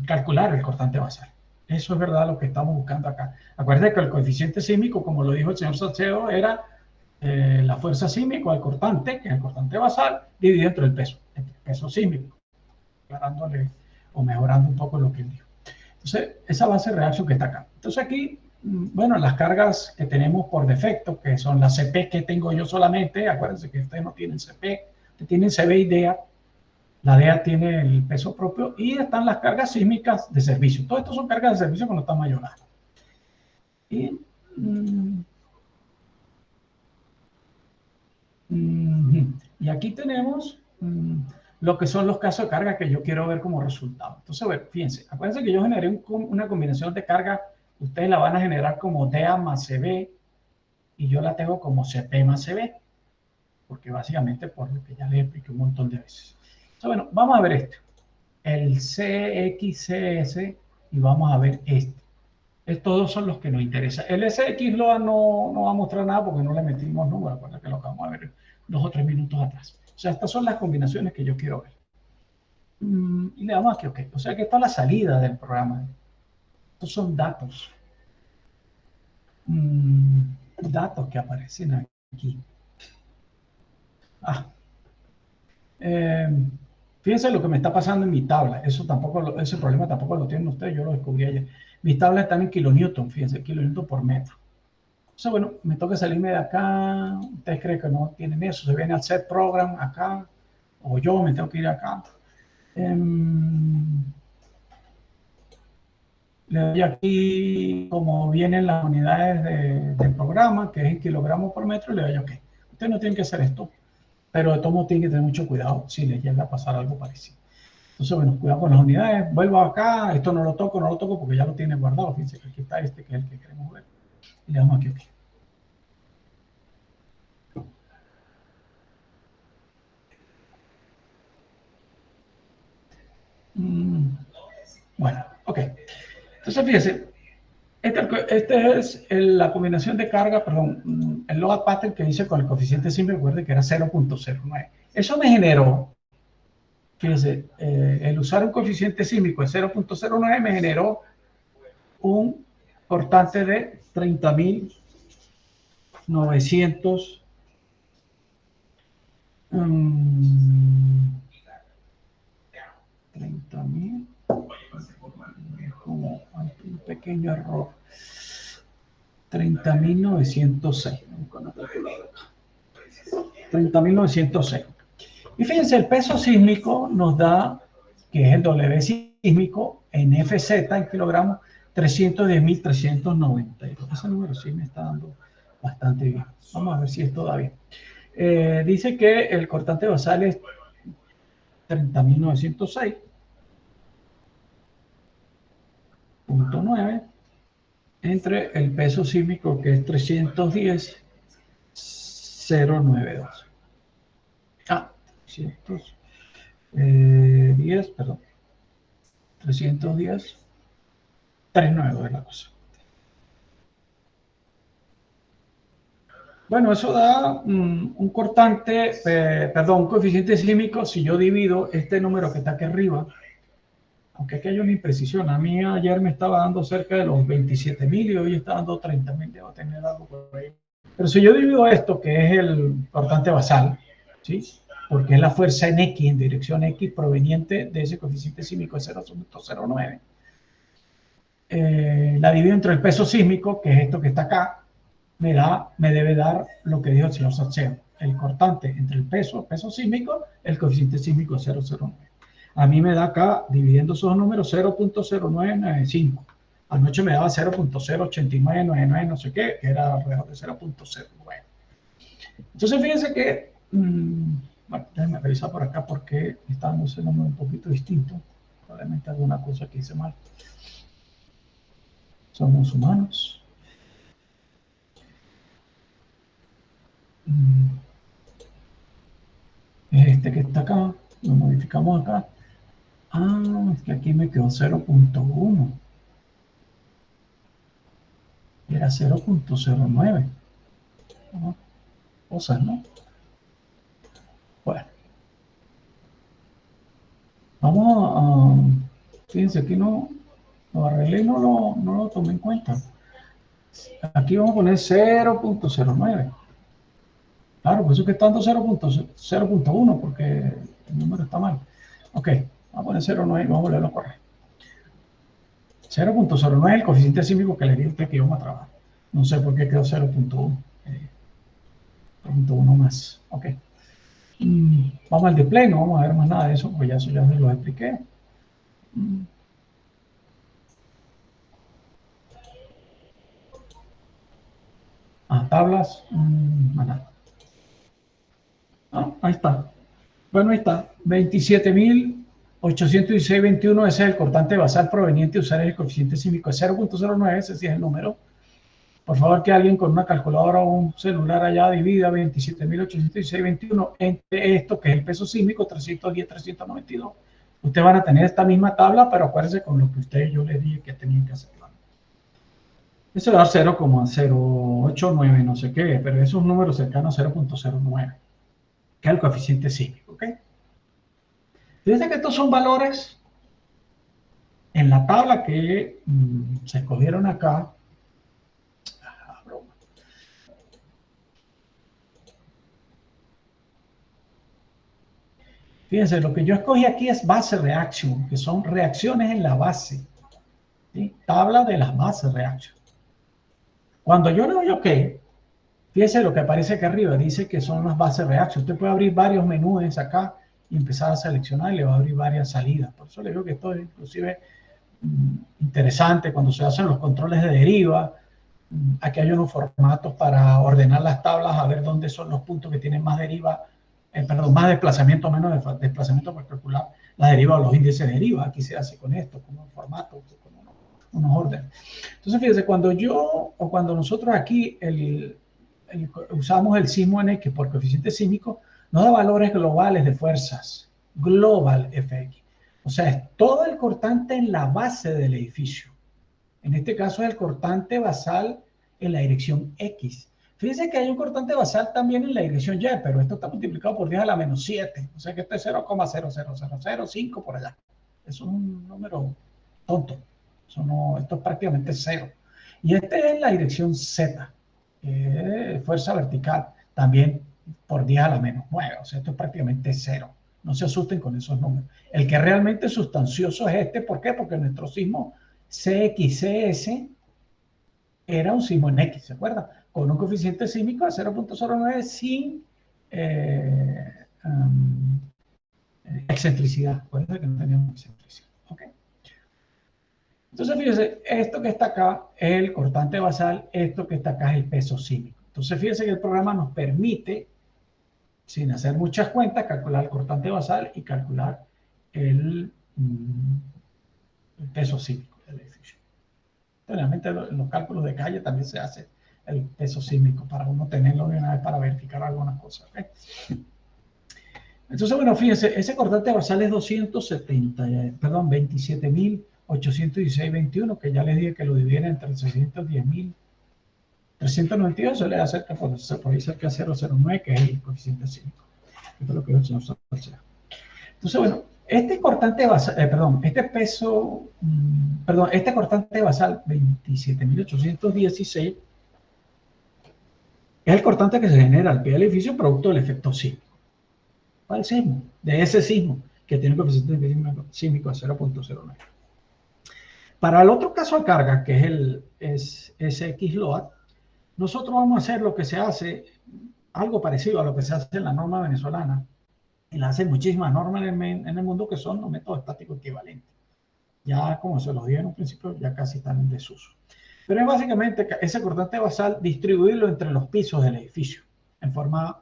[SPEAKER 1] calcular el cortante basal. Eso es verdad lo que estamos buscando acá. Acuérdense que el coeficiente sísmico, como lo dijo el señor Salcedo, era la fuerza sísmica al cortante, que es el cortante basal, dividido entre el peso sísmico, aclarándole o mejorando un poco lo que él dijo. Entonces, esa base de reacción que está acá. Entonces aquí, bueno, las cargas que tenemos por defecto, que son las CP que tengo yo solamente, acuérdense que ustedes no tienen CP, ustedes tienen CB y DEA. La DEA tiene el peso propio y están las cargas sísmicas de servicio. Todo esto son cargas de servicio que no están mayoradas. Y aquí tenemos lo que son los casos de carga que yo quiero ver como resultado. Entonces, bueno, fíjense, acuérdense que yo generé una combinación de carga, ustedes la van a generar como DEA más CB y yo la tengo como CP más CB, porque básicamente por lo que ya les expliqué un montón de veces. Entonces, bueno, vamos a ver esto. El CXCS y vamos a ver este. Estos dos son los que nos interesan. El SX-LOA no va a mostrar nada porque no le metimos números. Acuérdense que lo acabamos de ver 2 o 3 minutos atrás. O sea, estas son las combinaciones que yo quiero ver. Y le damos aquí OK. O sea que esta es la salida del programa. Estos son datos. Datos que aparecen aquí. Fíjense lo que me está pasando en mi tabla. Ese problema tampoco lo tienen ustedes, yo lo descubrí ayer. Mis tablas están en kilonewton, fíjense, kilonewton por metro. Entonces, bueno, me toca salirme de acá. Ustedes creen que no tienen eso. Se viene al set program acá, o yo me tengo que ir acá. Le doy aquí como vienen las unidades del programa, que es en kilogramos por metro, y le doy OK. Usted no tiene que hacer esto, pero de todo modo tiene que tener mucho cuidado si le llega a pasar algo parecido. Entonces, bueno, cuidado con las unidades. Vuelvo acá, esto no lo toco porque ya lo tiene guardado. Fíjense que aquí está este, que es el que queremos ver. Y le damos aquí OK. Bueno, OK. Entonces, fíjense, esta es la combinación de carga, perdón, el load pattern que hice con el coeficiente simple, recuerde que era 0.09. Eso me generó, fíjense, el usar un coeficiente sísmico de 0.09 me generó un cortante de 30.900. 30.000, como un pequeño error, 30.906, 30.906. Y fíjense, el peso sísmico nos da, que es el W sísmico en FZ, en kilogramos, 310.392. Ese número sí me está dando bastante bien. Vamos a ver si esto da bien. Dice que el cortante basal es 30.906.9 entre el peso sísmico, que es 310.092. 310, perdón. 310.392 es la cosa. Bueno, eso da un cortante, perdón, un coeficiente sísmico. Si yo divido este número que está aquí arriba, aunque aquí hay una imprecisión, a mí ayer me estaba dando cerca de los 27.000 y hoy está dando 30.000, debo tener algo por ahí. Pero si yo divido esto, que es el cortante basal, ¿sí? Porque es la fuerza en X, en dirección X, proveniente de ese coeficiente sísmico de 0.09, la divido entre el peso sísmico, que es esto que está acá, me debe dar lo que dijo el señor Sacheo, el cortante entre el peso sísmico, el coeficiente sísmico 0.09. A mí me da acá, dividiendo esos números, 0.0995. Anoche me daba 0.08999, no sé qué, que era alrededor de 0.09. Entonces, fíjense que, bueno, déjenme revisar por acá porque está dando ese número un poquito distinto. Probablemente alguna cosa que hice mal. Somos humanos. Es este que está acá, lo modificamos acá. Es que aquí me quedó 0.1. Era 0.09. Cosas, ¿no? Bueno. Vamos a... fíjense, aquí no lo arreglé y no lo tomé en cuenta. Aquí vamos a poner 0.09. Claro, por eso que está dando 0.1, porque el número está mal. OK, vamos a poner 0.9 y vamos a leerlo correcto. 0.09 es el coeficiente sísmico que le di a usted que íbamos a trabajar. No sé por qué quedó 0.1. 0.1 más. OK. Vamos al display, no vamos a ver más nada de eso, porque ya eso ya se lo expliqué. Tablas. Nada. Ahí está. Bueno, ahí está. 27.816.21. Ese es el cortante basal proveniente de usar el coeficiente sísmico de 0.09. Ese sí es el número. Por favor, que alguien con una calculadora o un celular allá divida 27.816.21 entre esto, que es el peso sísmico, 310.392. Ustedes van a tener esta misma tabla, pero acuérdense con lo que yo les dije que tenían que hacer. Eso da 0,089, no sé qué, pero es un número cercano a 0.09, que es el coeficiente sísmico, ¿ok? Fíjense que estos son valores en la tabla que se escogieron acá. Fíjense, lo que yo escogí aquí es base reaction, que son reacciones en la base, ¿sí? Tabla de las bases reaction. Cuando yo le doy OK, fíjense lo que aparece aquí arriba, dice que son las bases reaction. Usted puede abrir varios menús acá y empezar a seleccionar y le va a abrir varias salidas. Por eso le digo que esto inclusive interesante cuando se hacen los controles de deriva. Aquí hay unos formatos para ordenar las tablas, a ver dónde son los puntos que tienen más deriva, perdón, más desplazamiento, menos desplazamiento para calcular la deriva o los índices de deriva. Aquí se hace con esto, con un formato, con unos órdenes. Entonces, fíjense, cuando nosotros aquí usamos el sismo en X por coeficiente sísmico, nos da valores globales de fuerzas, global FX. O sea, es todo el cortante en la base del edificio. En este caso es el cortante basal en la dirección X. Fíjense que hay un cortante basal también en la dirección Y, pero esto está multiplicado por 10 a la menos 7. O sea que esto es 0,00005 por allá. Es un número tonto. Esto es prácticamente cero. Y este es en la dirección Z, fuerza vertical, también por 10 a la menos 9. O sea, esto es prácticamente cero. No se asusten con esos números. El que realmente es sustancioso es este. ¿Por qué? Porque nuestro sismo CXCS era un sismo en X, ¿se acuerdan? Con un coeficiente sísmico de 0.09 sin excentricidad. Acuérdense que no teníamos excentricidad. ¿Okay? Entonces, fíjense, esto que está acá es el cortante basal, esto que está acá es el peso sísmico. Entonces, fíjense que el programa nos permite, sin hacer muchas cuentas, calcular el cortante basal y calcular el peso sísmico del edificio. Realmente en los cálculos de calle también se hace el peso sísmico para uno tenerlo de una vez para verificar algunas cosas. ¿Okay? Entonces, bueno, fíjense, ese cortante basal es 27.816.21, que ya les dije que lo dividen entre 610.392, se le da cerca por ahí cerca de 0,09, que es el coeficiente sísmico. Esto es lo que el señor Salcedo. Entonces, bueno, este cortante basal, este cortante basal 27.816 es el cortante que se genera al pie del edificio producto del efecto sísmico. ¿Cuál sismo? De ese sismo que tiene un coeficiente sísmico de 0.09. Para el otro caso de carga, que es SX load, nosotros vamos a hacer lo que se hace, algo parecido a lo que se hace en la norma venezolana, y la hacen muchísimas normas en el mundo, que son los métodos estáticos equivalentes. Ya, como se los dije en un principio, ya casi están en desuso. Pero es básicamente ese cortante basal distribuirlo entre los pisos del edificio en forma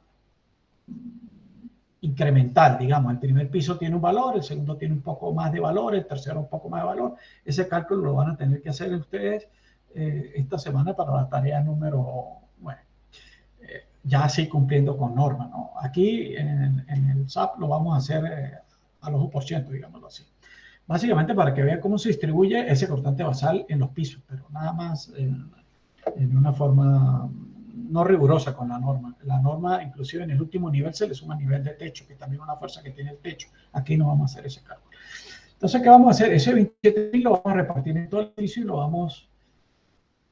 [SPEAKER 1] incremental, digamos. El primer piso tiene un valor, el segundo tiene un poco más de valor, el tercero un poco más de valor. Ese cálculo lo van a tener que hacer ustedes esta semana para la tarea número, bueno, ya así cumpliendo con norma, ¿no? Aquí en el SAP lo vamos a hacer a los 2%, digámoslo así. Básicamente para que vean cómo se distribuye ese cortante basal en los pisos, pero nada más en una forma no rigurosa con la norma. La norma, inclusive en el último nivel, se le suma nivel de techo, que también es una fuerza que tiene el techo. Aquí no vamos a hacer ese cálculo. Entonces, ¿qué vamos a hacer? Ese 27.000 lo vamos a repartir en todo el edificio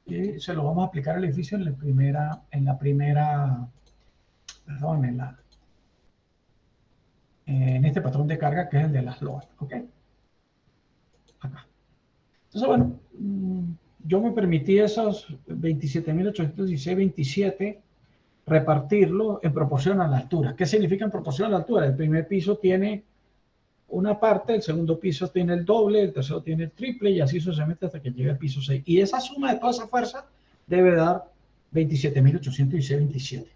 [SPEAKER 1] y se lo vamos a aplicar al edificio en este patrón de carga, que es el de las loas. ¿Ok? Acá. Entonces, bueno, yo me permití esos 27.816.27 repartirlo en proporción a la altura. ¿Qué significa en proporción a la altura? El primer piso tiene una parte, el segundo piso tiene el doble, el tercero tiene el triple, y así sucesivamente hasta que llegue al piso 6. Y esa suma de toda esa fuerza debe dar 27.816.27,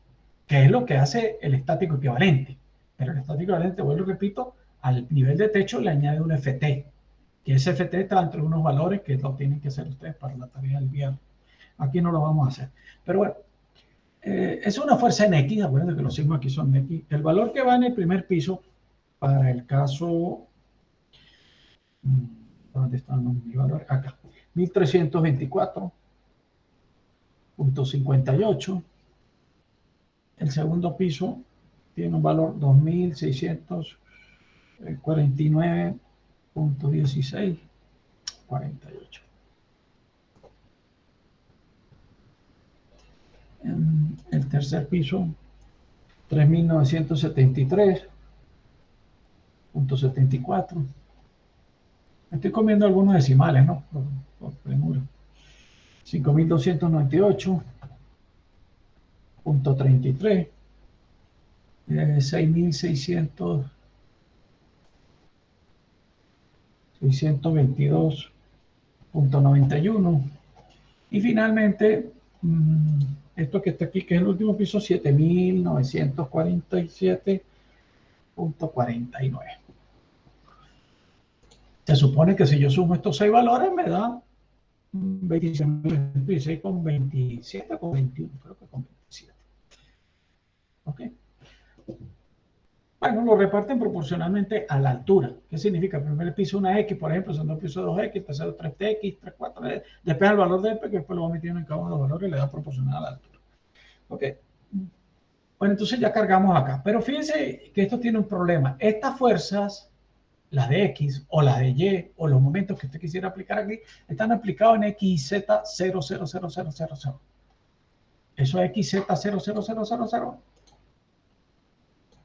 [SPEAKER 1] que es lo que hace el estático equivalente. Pero el estático equivalente, vuelvo y repito, al nivel de techo le añade un FT, que ese FT está entre unos valores que lo tienen que hacer ustedes para la tarea del viernes. Aquí no lo vamos a hacer. Pero bueno, es una fuerza en X, acuérdense que los signos aquí son en X. El valor que va en el primer piso, para el caso, ¿dónde están mis valores? Acá, 1324.58. El segundo piso tiene un valor 2649.16, 48. El tercer piso, 3.973.74. Estoy comiendo algunos decimales, ¿no? Por premura. 5.298.33. 622 .91. Y finalmente, esto que está aquí, que es el último piso, 7.947.49. Se supone que si yo sumo estos 6 valores, me da 26.6 con 27, con 21, creo que con 27. ¿Ok? Bueno, lo reparten proporcionalmente a la altura. ¿Qué significa? El primer piso una X, por ejemplo, segundo piso 2X, tercero 3X, 3, 4, depende del valor de P, que después lo va metiendo en cada uno de los valores y le da proporcional a la altura. ¿Ok? Bueno, entonces ya cargamos acá. Pero fíjense que esto tiene un problema. Estas fuerzas, las de X o las de Y, o los momentos que usted quisiera aplicar aquí, están aplicados en XZ00000. Eso es XZ00000.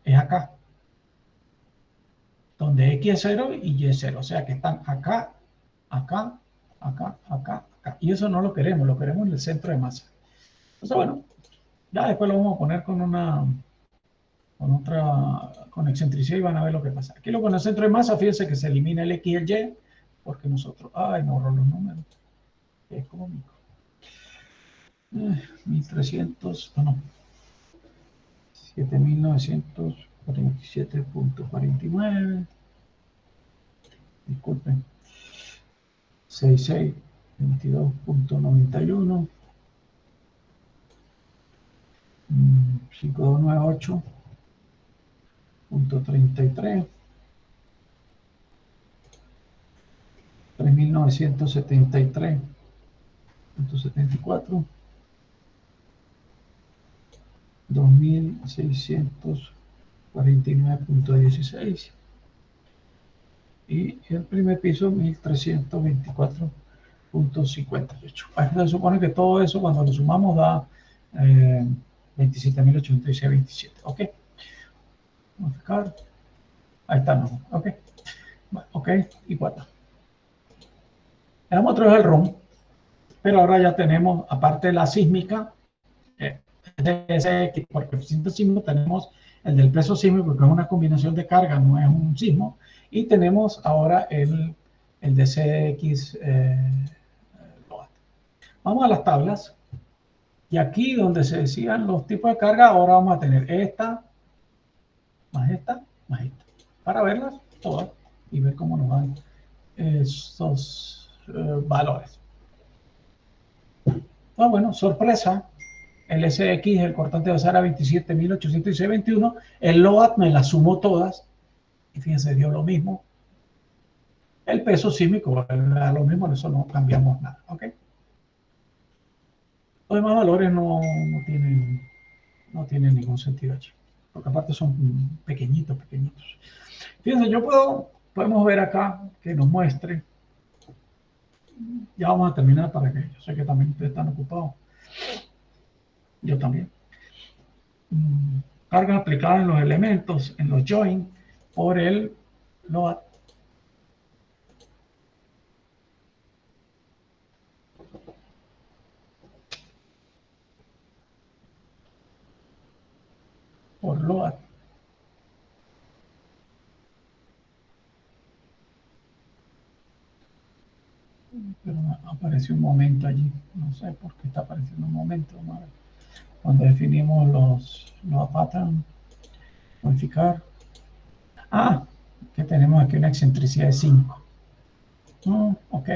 [SPEAKER 1] Es acá, donde X es 0 y Y es 0. O sea que están acá, acá, acá, acá, acá. Y eso no lo queremos en el centro de masa. Entonces, bueno, ya después lo vamos a poner con excentricidad y van a ver lo que pasa. Aquí lo con el centro de masa, fíjense que se elimina el X y el Y, porque nosotros, ay, me ahorro los números. Es cómico. 1300, no, 7947.49. Disculpen. 6622.91. 5298.33. 3973.74. 2649.16. Y el primer piso 1324.58. Se supone que todo eso cuando lo sumamos da 27.086.27. Ok. Modificar. Ahí está, no. Ok. Ok. Y guarda. Le damos otra vez el ROM. Pero ahora ya tenemos, aparte de la sísmica, por coeficiente sísmico, tenemos el del peso sísmico, que es una combinación de carga, no es un sismo. Y tenemos ahora el de CX. Vamos a las tablas. Y aquí donde se decían los tipos de carga, ahora vamos a tener esta, más esta, más esta. Para verlas todas y ver cómo nos van esos valores. Ah, bueno, sorpresa. El SX, el cortante va a ser a 27.816.21. El LOAD me las sumó todas. Y fíjense, dio lo mismo. El peso sísmico da lo mismo, en eso no cambiamos nada. ¿Ok? Los demás valores no tienen ningún sentido allí. Porque aparte son pequeñitos. Fíjense, podemos ver acá que nos muestre. Ya vamos a terminar para que yo sé que también ustedes están ocupados. Yo también. Cargas aplicadas en los elementos, en los join, por el load. Por load. Pero apareció un momento allí. No sé por qué está apareciendo un momento. Cuando definimos los patterns, modificar. Que tenemos aquí una excentricidad de 5. Ok.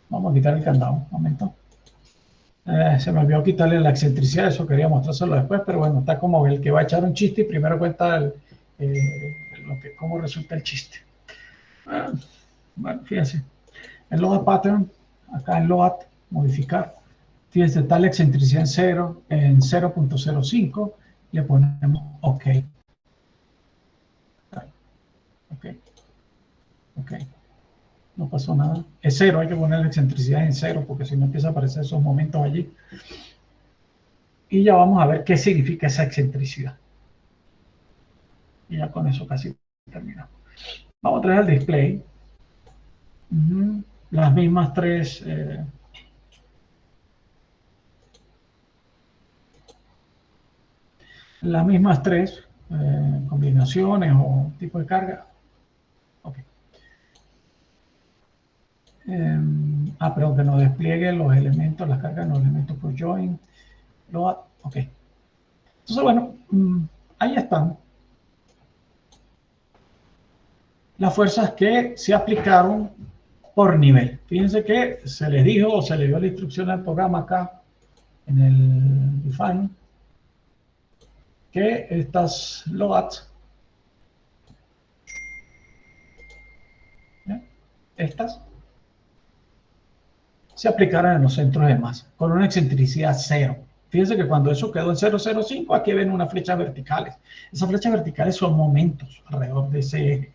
[SPEAKER 1] Vamos a quitar el candado. Un momento. Se me olvidó quitarle la excentricidad, eso quería mostrárselo después, pero bueno, está como el que va a echar un chiste y primero cuenta cómo resulta el chiste. Bueno, fíjense. El load pattern, acá en load, modificar. Fíjense, está la excentricidad en 0, en 0.05, le ponemos OK. Ok. No pasó nada. Es 0, hay que poner la excentricidad en 0 porque si no empieza a aparecer esos momentos allí. Y ya vamos a ver qué significa esa excentricidad. Y ya con eso casi terminamos. Vamos a traer el display. Las mismas tres combinaciones o tipo de carga. Ok. Perdón, que nos despliegue los elementos, las cargas de los elementos por join. Ok. Entonces, bueno, ahí están las fuerzas que se aplicaron por nivel. Fíjense que se les dijo o se le dio la instrucción al programa acá en el define que estas loads, estas, se aplicaran en los centros de masa con una excentricidad 0. Fíjense que cuando eso quedó en 0,05, aquí ven unas flechas verticales. Esas flechas verticales son momentos alrededor de ese eje.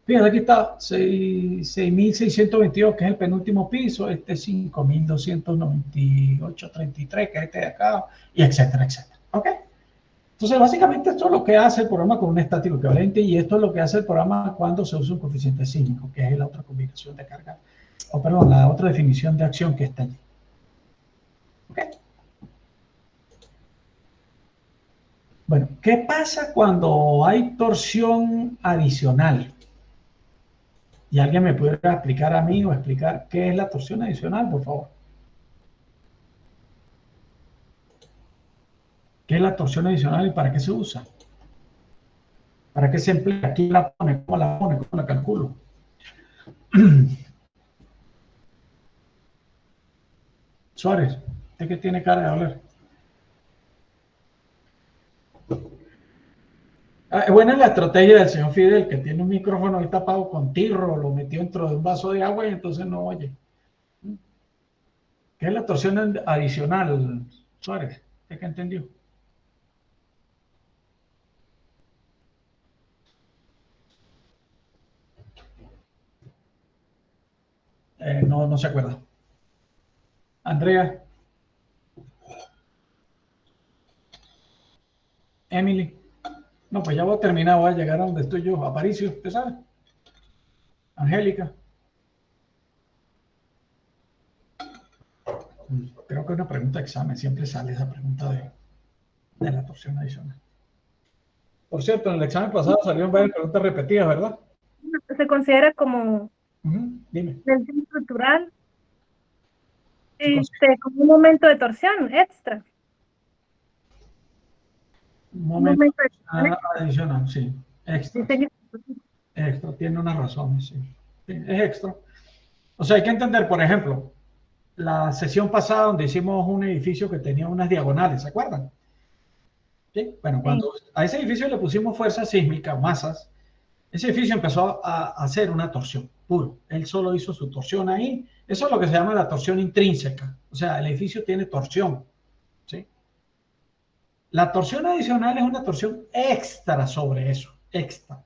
[SPEAKER 1] Fíjense, aquí está 6.622, que es el penúltimo piso, este 5.298.33, que es este de acá, y etcétera, etcétera. ¿Ok? Entonces, básicamente esto es lo que hace el programa con un estático equivalente, y esto es lo que hace el programa cuando se usa un coeficiente sísmico, que es la otra combinación de carga, o perdón, la otra definición de acción que está allí. ¿Ok? Bueno, ¿qué pasa cuando hay torsión adicional? ¿Y alguien me puede explicar a mí o explicar qué es la torsión adicional, por favor? ¿Qué es la torsión adicional y para qué se usa? ¿Para qué se emplea? ¿Quién la pone? ¿Cómo la pone? ¿Cómo la calculo? Suárez, ¿usted qué tiene cara de hablar? Es buena la estrategia del señor Fidel, que tiene un micrófono ahí tapado con tirro, lo metió dentro de un vaso de agua y entonces no oye. ¿Qué es la torsión adicional, Suárez? ¿Usted qué entendió? No se acuerda. Andrea. Emily. No, pues ya voy a terminar, voy a llegar a donde estoy yo. Aparicio, ¿usted sabe? Angélica. Creo que es una pregunta de examen, siempre sale esa pregunta de la torsión adicional. Por cierto, en el examen pasado salieron varias preguntas repetidas, ¿verdad?
[SPEAKER 2] Se considera como
[SPEAKER 1] Dime.
[SPEAKER 2] tensión estructural, como un momento de torsión extra.
[SPEAKER 1] Un momento adicional, sí. Extra. Extra, tiene unas razones, sí. Es extra. O sea, hay que entender, por ejemplo, la sesión pasada donde hicimos un edificio que tenía unas diagonales, ¿se acuerdan? ¿Sí? Bueno, cuando a ese edificio le pusimos fuerza sísmica, masas, ese edificio empezó a hacer una torsión, puro. Él solo hizo su torsión ahí. Eso es lo que se llama la torsión intrínseca. O sea, el edificio tiene torsión, ¿sí? La torsión adicional es una torsión extra sobre eso, extra.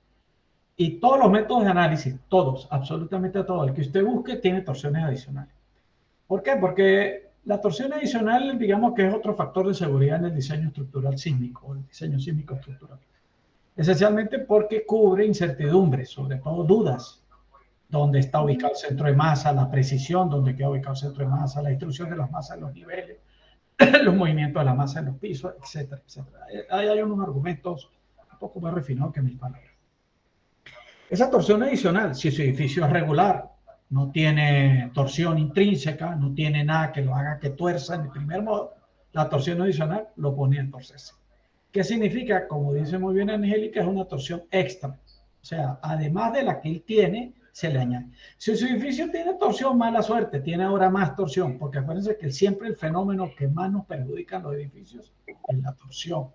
[SPEAKER 1] Y todos los métodos de análisis, todos, absolutamente todo, el que usted busque tiene torsiones adicionales. ¿Por qué? Porque la torsión adicional, digamos que es otro factor de seguridad en el diseño estructural sísmico, el diseño sísmico estructural. Esencialmente porque cubre incertidumbres, sobre todo dudas. Dónde está ubicado el centro de masa, la precisión, dónde queda ubicado el centro de masa, la distribución de las masas en los niveles, los movimientos de la masa en los pisos, etcétera, etcétera. Ahí hay unos argumentos un poco más refinados que mis palabras. Esa torsión adicional, si su edificio es regular, no tiene torsión intrínseca, no tiene nada que lo haga que tuerza en el primer modo, la torsión adicional lo pone a torcerse. ¿Qué significa? Como dice muy bien Angélica, es una torsión extra. O sea, además de la que él tiene, se le añade. Si su edificio tiene torsión, mala suerte, tiene ahora más torsión, porque acuérdense que siempre el fenómeno que más nos perjudica en los edificios es la torsión.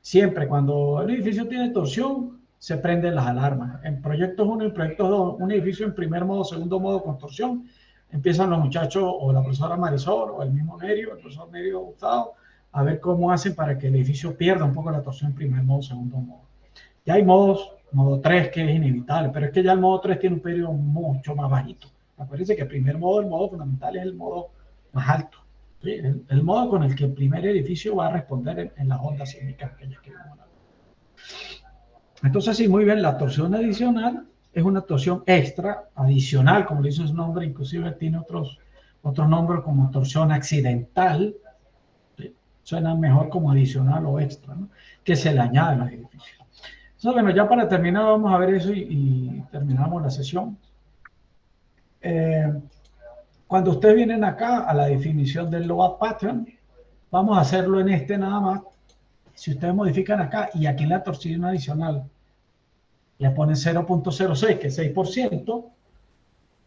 [SPEAKER 1] Siempre cuando el edificio tiene torsión, se prenden las alarmas. En proyectos 1 y proyectos 2, un edificio en primer modo, segundo modo con torsión, empiezan los muchachos o la profesora Marisol o el mismo Nerio, el profesor Nerio Gustavo, a ver cómo hacen para que el edificio pierda un poco la torsión en primer modo, segundo modo. Ya hay modos, modo 3 que es inevitable, pero es que ya el modo 3 tiene un periodo mucho más bajito. Acuérdense que el primer modo, el modo fundamental, es el modo más alto. ¿Sí? El modo con el que el primer edificio va a responder en las ondas sísmicas que ya queremos hablar. Entonces, sí, muy bien, la torsión adicional es una torsión extra, adicional, como le dice su nombre, inclusive tiene otros nombres como torsión accidental, ¿sí? Suena mejor como adicional o extra, ¿no? Que se le añade a los edificios. Entonces, bueno, ya para terminar vamos a ver eso y terminamos la sesión. Cuando ustedes vienen acá a la definición del load pattern, vamos a hacerlo en este nada más. Si ustedes modifican acá y aquí en la torsión adicional le ponen 0.06, que es 6%.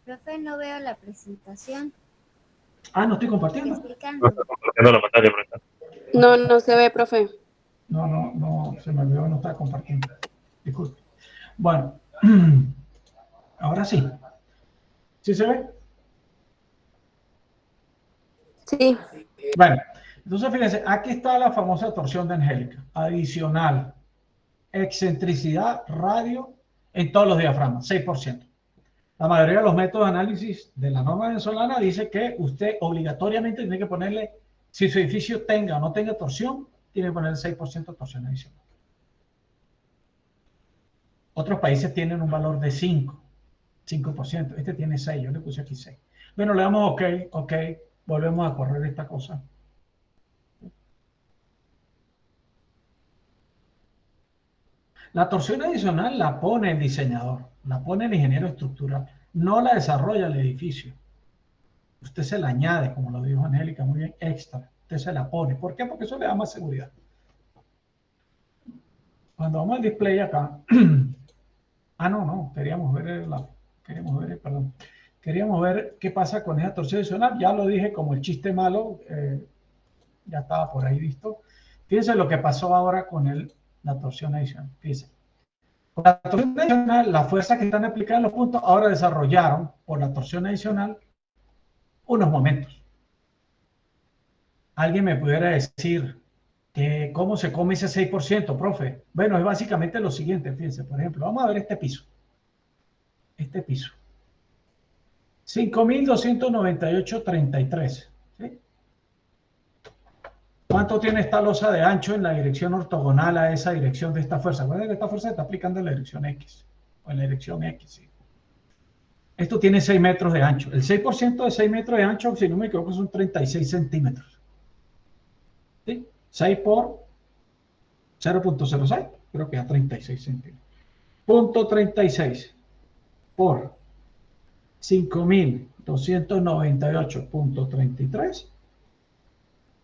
[SPEAKER 3] Profe, no veo la presentación.
[SPEAKER 1] Ah, no estoy compartiendo.
[SPEAKER 3] Explicando.
[SPEAKER 5] Compartiendo la pantalla, profesor.
[SPEAKER 6] No, no se ve, profe.
[SPEAKER 1] No, se me olvidó, no estaba compartiendo. Disculpe. Bueno, ahora sí. ¿Sí se ve?
[SPEAKER 6] Sí.
[SPEAKER 1] Bueno, entonces fíjense, aquí está la famosa torsión de Angélica. Adicional, excentricidad, radio, en todos los diafragmas, 6%. La mayoría de los métodos de análisis de la norma venezolana dice que usted obligatoriamente tiene que ponerle, si su edificio tenga o no tenga torsión, tiene que poner el 6% de torsión adicional. Otros países tienen un valor de 5%. Este tiene 6, yo le puse aquí 6. Bueno, le damos OK, volvemos a correr esta cosa. La torsión adicional la pone el diseñador, la pone el ingeniero estructural, no la desarrolla el edificio. Usted se la añade, como lo dijo Angélica, muy bien, extra. Usted se la pone. ¿Por qué? Porque eso le da más seguridad. Cuando vamos al display acá, queríamos ver qué pasa con esa torsión adicional. Ya lo dije, como el chiste malo, ya estaba por ahí visto. Fíjense lo que pasó ahora con la torsión adicional. Fíjense. Con la torsión adicional, las fuerzas que están aplicadas en los puntos ahora desarrollaron por la torsión adicional unos momentos. ¿Alguien me pudiera decir que cómo se come ese 6%, profe? Bueno, es básicamente lo siguiente, fíjense, por ejemplo, vamos a ver este piso. Este piso. 5.298,33. ¿Sí? ¿Cuánto tiene esta losa de ancho en la dirección ortogonal a esa dirección de esta fuerza? Acuérdense que esta fuerza se está aplicando en la dirección X, o en la dirección X, ¿sí? Esto tiene 6 metros de ancho. El 6% de 6 metros de ancho, si no me equivoco, son 36 centímetros. ¿Sí? 6 por 0.06, creo que a 36 centímetros. Punto 36 por 5.298,33.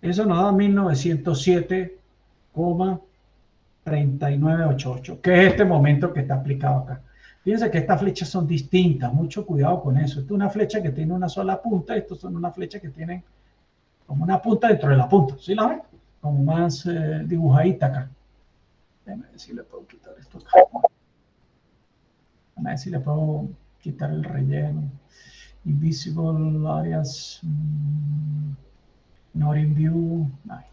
[SPEAKER 1] Eso nos da 1907,3988, que es este momento que está aplicado acá. Fíjense que estas flechas son distintas, mucho cuidado con eso. Esta es una flecha que tiene una sola punta, estos son una flecha que tienen como una punta dentro de la punta. ¿Sí la ven? Como más dibujadita acá. Déjame ver si le puedo quitar esto acá. Déjame ver si le puedo quitar el relleno. Invisible areas. Not in view. Ay.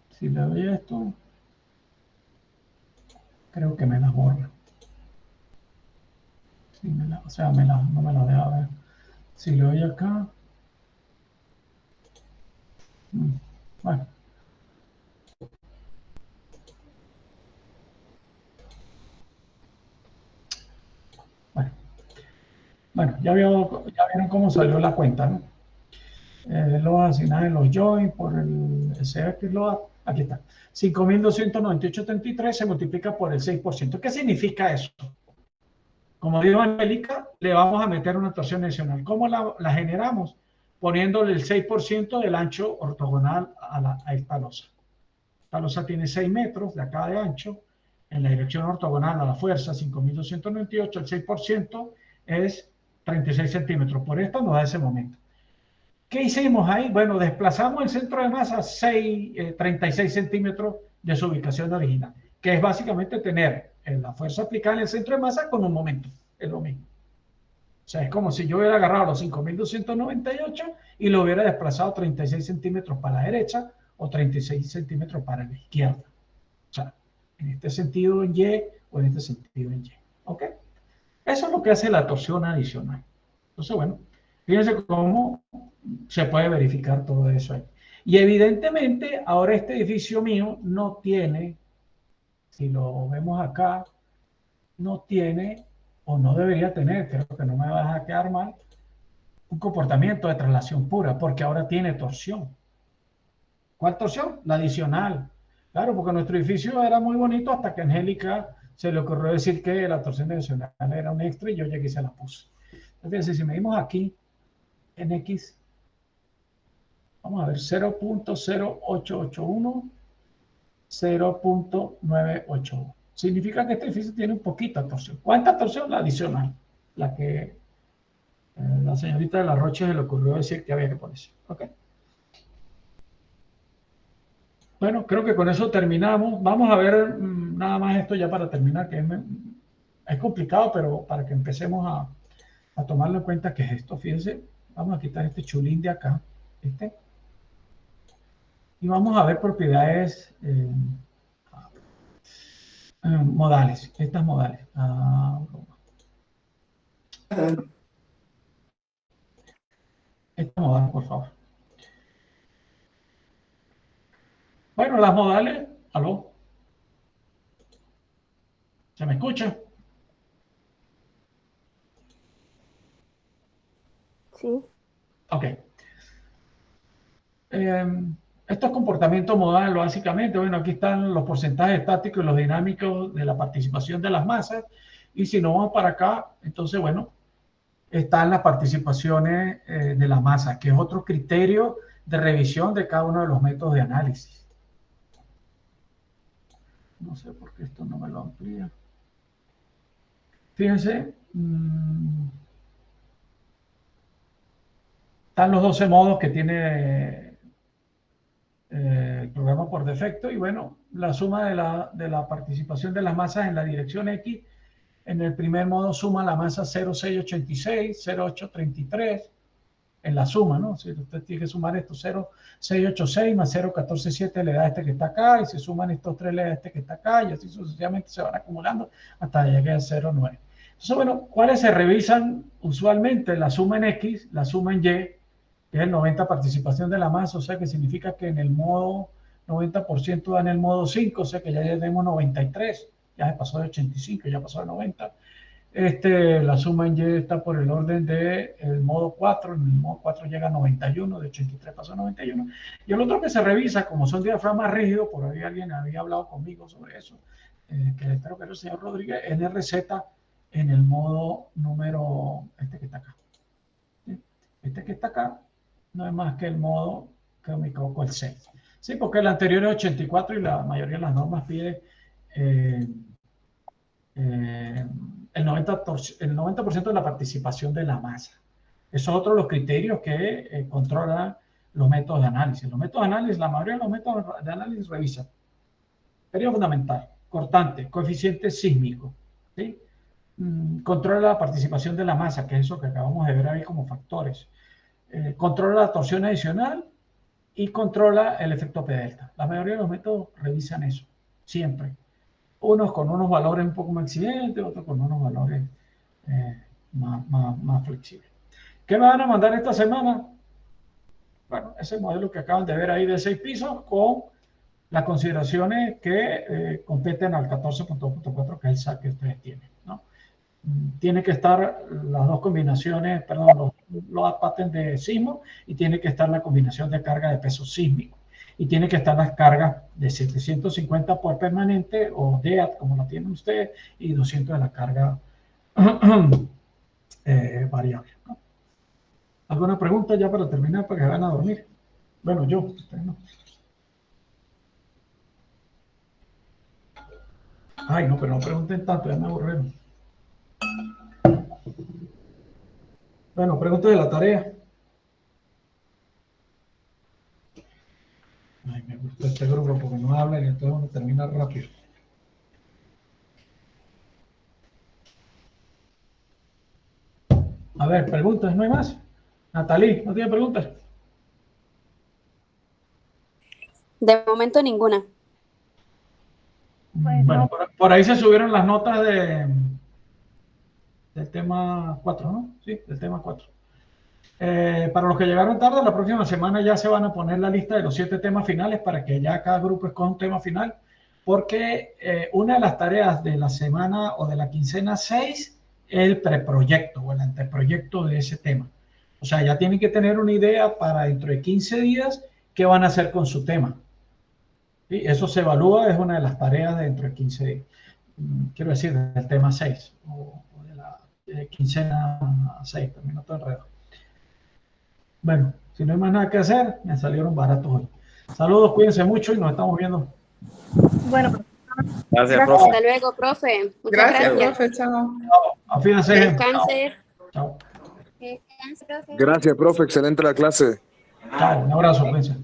[SPEAKER 1] Si le doy esto, creo que me las borra. Sí, o sea, no me la deja ver. Si le doy acá. Bueno. Bueno, ya vieron cómo salió la cuenta, ¿no? Lo asignado en los join por el CX load. Aquí está. 5.298,33 se multiplica por el 6%. ¿Qué significa eso? Como dijo Angélica, le vamos a meter una torsión adicional. ¿Cómo la generamos? Poniéndole el 6% del ancho ortogonal a esta losa. Esta losa tiene 6 metros de acá de ancho. En la dirección ortogonal a la fuerza, 5.298, el 6% es 36 centímetros. Por esto nos da ese momento. ¿Qué hicimos ahí? Bueno, desplazamos el centro de masa 36 centímetros de su ubicación original, que es básicamente tener la fuerza aplicada en el centro de masa con un momento. Es lo mismo. O sea, es como si yo hubiera agarrado los 5.298 y lo hubiera desplazado 36 centímetros para la derecha o 36 centímetros para la izquierda. O sea, en este sentido en Y o en este sentido en Y. ¿Ok? Eso es lo que hace la torsión adicional. Entonces, bueno, fíjense cómo se puede verificar todo eso ahí. Y evidentemente, ahora este edificio mío no tiene, si lo vemos acá, no tiene, o no debería tener, creo que no me va a dejar quedar mal, un comportamiento de traslación pura, porque ahora tiene torsión. ¿Cuál torsión? La adicional. Claro, porque nuestro edificio era muy bonito hasta que Angélica se le ocurrió decir que la torsión direccional era un extra y yo llegué y se la puse. Entonces, si medimos aquí en X, vamos a ver 0.0881, 0.981. Significa que este edificio tiene un poquito de torsión. ¿Cuánta torsión? La adicional, la que la señorita de la Roche se le ocurrió decir que había que ponerse. ¿Ok? Bueno, creo que con eso terminamos. Vamos a ver nada más esto ya para terminar, que es complicado, pero para que empecemos a tomarlo en cuenta que es esto. Fíjense, vamos a quitar este chulín de acá, y vamos a ver propiedades modales, estas modales. Esta modal, por favor. Bueno, las modales, ¿aló? ¿Se me escucha?
[SPEAKER 6] Sí.
[SPEAKER 1] Ok. Estos comportamientos modales, básicamente, bueno, aquí están los porcentajes estáticos y los dinámicos de la participación de las masas. Y si no vamos para acá, entonces, bueno, están las participaciones de la masa, que es otro criterio de revisión de cada uno de los métodos de análisis. No sé por qué esto no me lo amplía. Fíjense, están los 12 modos que tiene el programa por defecto, y bueno, la suma de la participación de las masas en la dirección X. En el primer modo suma la masa 0,686, 0,833 en la suma, ¿no? Si usted tiene que sumar estos 0,686 más 0,147 le da este que está acá, y se suman estos tres le da este que está acá, y así sucesivamente se van acumulando hasta llegar a 0,9. Entonces, bueno, ¿cuáles se revisan usualmente? La suma en X, la suma en Y, que es el 90 participación de la masa, o sea que significa que en el modo 90% da en el modo 5, o sea que ya tenemos 93. Ya se pasó de 85, ya pasó de 90. La suma en Y está por el orden del modo 4. En el modo 4 llega a 91, de 83 pasó a 91. Y el otro que se revisa, como son diafragmas rígidos, por ahí alguien había hablado conmigo sobre eso, que creo que era el señor Rodríguez, NRZ en el modo número, que está acá. ¿Sí? Este que está acá no es más que el modo, que me equivoco, el 6. Sí, porque el anterior es 84 y la mayoría de las normas pide el 90% de la participación de la masa. Eso es otro de los criterios que controlan los métodos de análisis. Los métodos de análisis, la mayoría de los métodos de análisis revisan periodo fundamental, cortante, coeficiente sísmico, ¿sí? Controla la participación de la masa, que es eso que acabamos de ver ahí como factores. Controla la torsión adicional y controla el efecto P delta. La mayoría de los métodos revisan eso, siempre. Unos con unos valores un poco más exigentes, otros con unos valores más flexibles. ¿Qué me van a mandar esta semana? Bueno, ese modelo que acaban de ver ahí de 6 pisos con las consideraciones que competen al 14.4, que es el SAT que ustedes tienen, ¿no? Tiene que estar las dos combinaciones, perdón, los patentes de sismo, y tiene que estar la combinación de carga de peso sísmico. Y tiene que estar las cargas de 750 por permanente o DEAT, como la tienen ustedes, y 200 de la carga variable, ¿no? ¿Alguna pregunta ya para terminar, para que vayan a dormir? Bueno, yo, ustedes no. Ay, no, pero no pregunten tanto, ya me aburrieron. Bueno, preguntas de la tarea. Ay, me gusta este grupo porque no hablan y entonces uno termina rápido. A ver, preguntas, ¿no hay más? Natalie, ¿no tiene preguntas?
[SPEAKER 6] De momento ninguna.
[SPEAKER 2] Pues
[SPEAKER 1] Bueno,
[SPEAKER 2] no.
[SPEAKER 1] por ahí se subieron las notas del tema 4, ¿no? Sí, del tema 4. Para los que llegaron tarde, la próxima semana ya se van a poner la lista de los 7 temas finales para que ya cada grupo escoja un tema final, porque una de las tareas de la semana o de la quincena 6 es el preproyecto o el anteproyecto de ese tema. O sea, ya tienen que tener una idea para dentro de 15 días qué van a hacer con su tema. ¿Sí? Eso se evalúa, es una de las tareas de dentro de 15 días. quiero decir, del tema 6 o de la quincena 6, también no estoy enredado. Bueno, si no hay más nada que hacer, me salieron baratos hoy. Saludos, cuídense mucho y nos estamos viendo.
[SPEAKER 2] Bueno,
[SPEAKER 5] Gracias, profe.
[SPEAKER 6] Hasta luego, profe. Muchas
[SPEAKER 7] Gracias,
[SPEAKER 6] gracias.
[SPEAKER 7] profe. Chao.
[SPEAKER 1] Afídense.
[SPEAKER 6] Que descanse.
[SPEAKER 1] Chao.
[SPEAKER 3] Descanse, profe.
[SPEAKER 4] Gracias, profe. Excelente la clase.
[SPEAKER 1] Chao. Un abrazo, cuídense.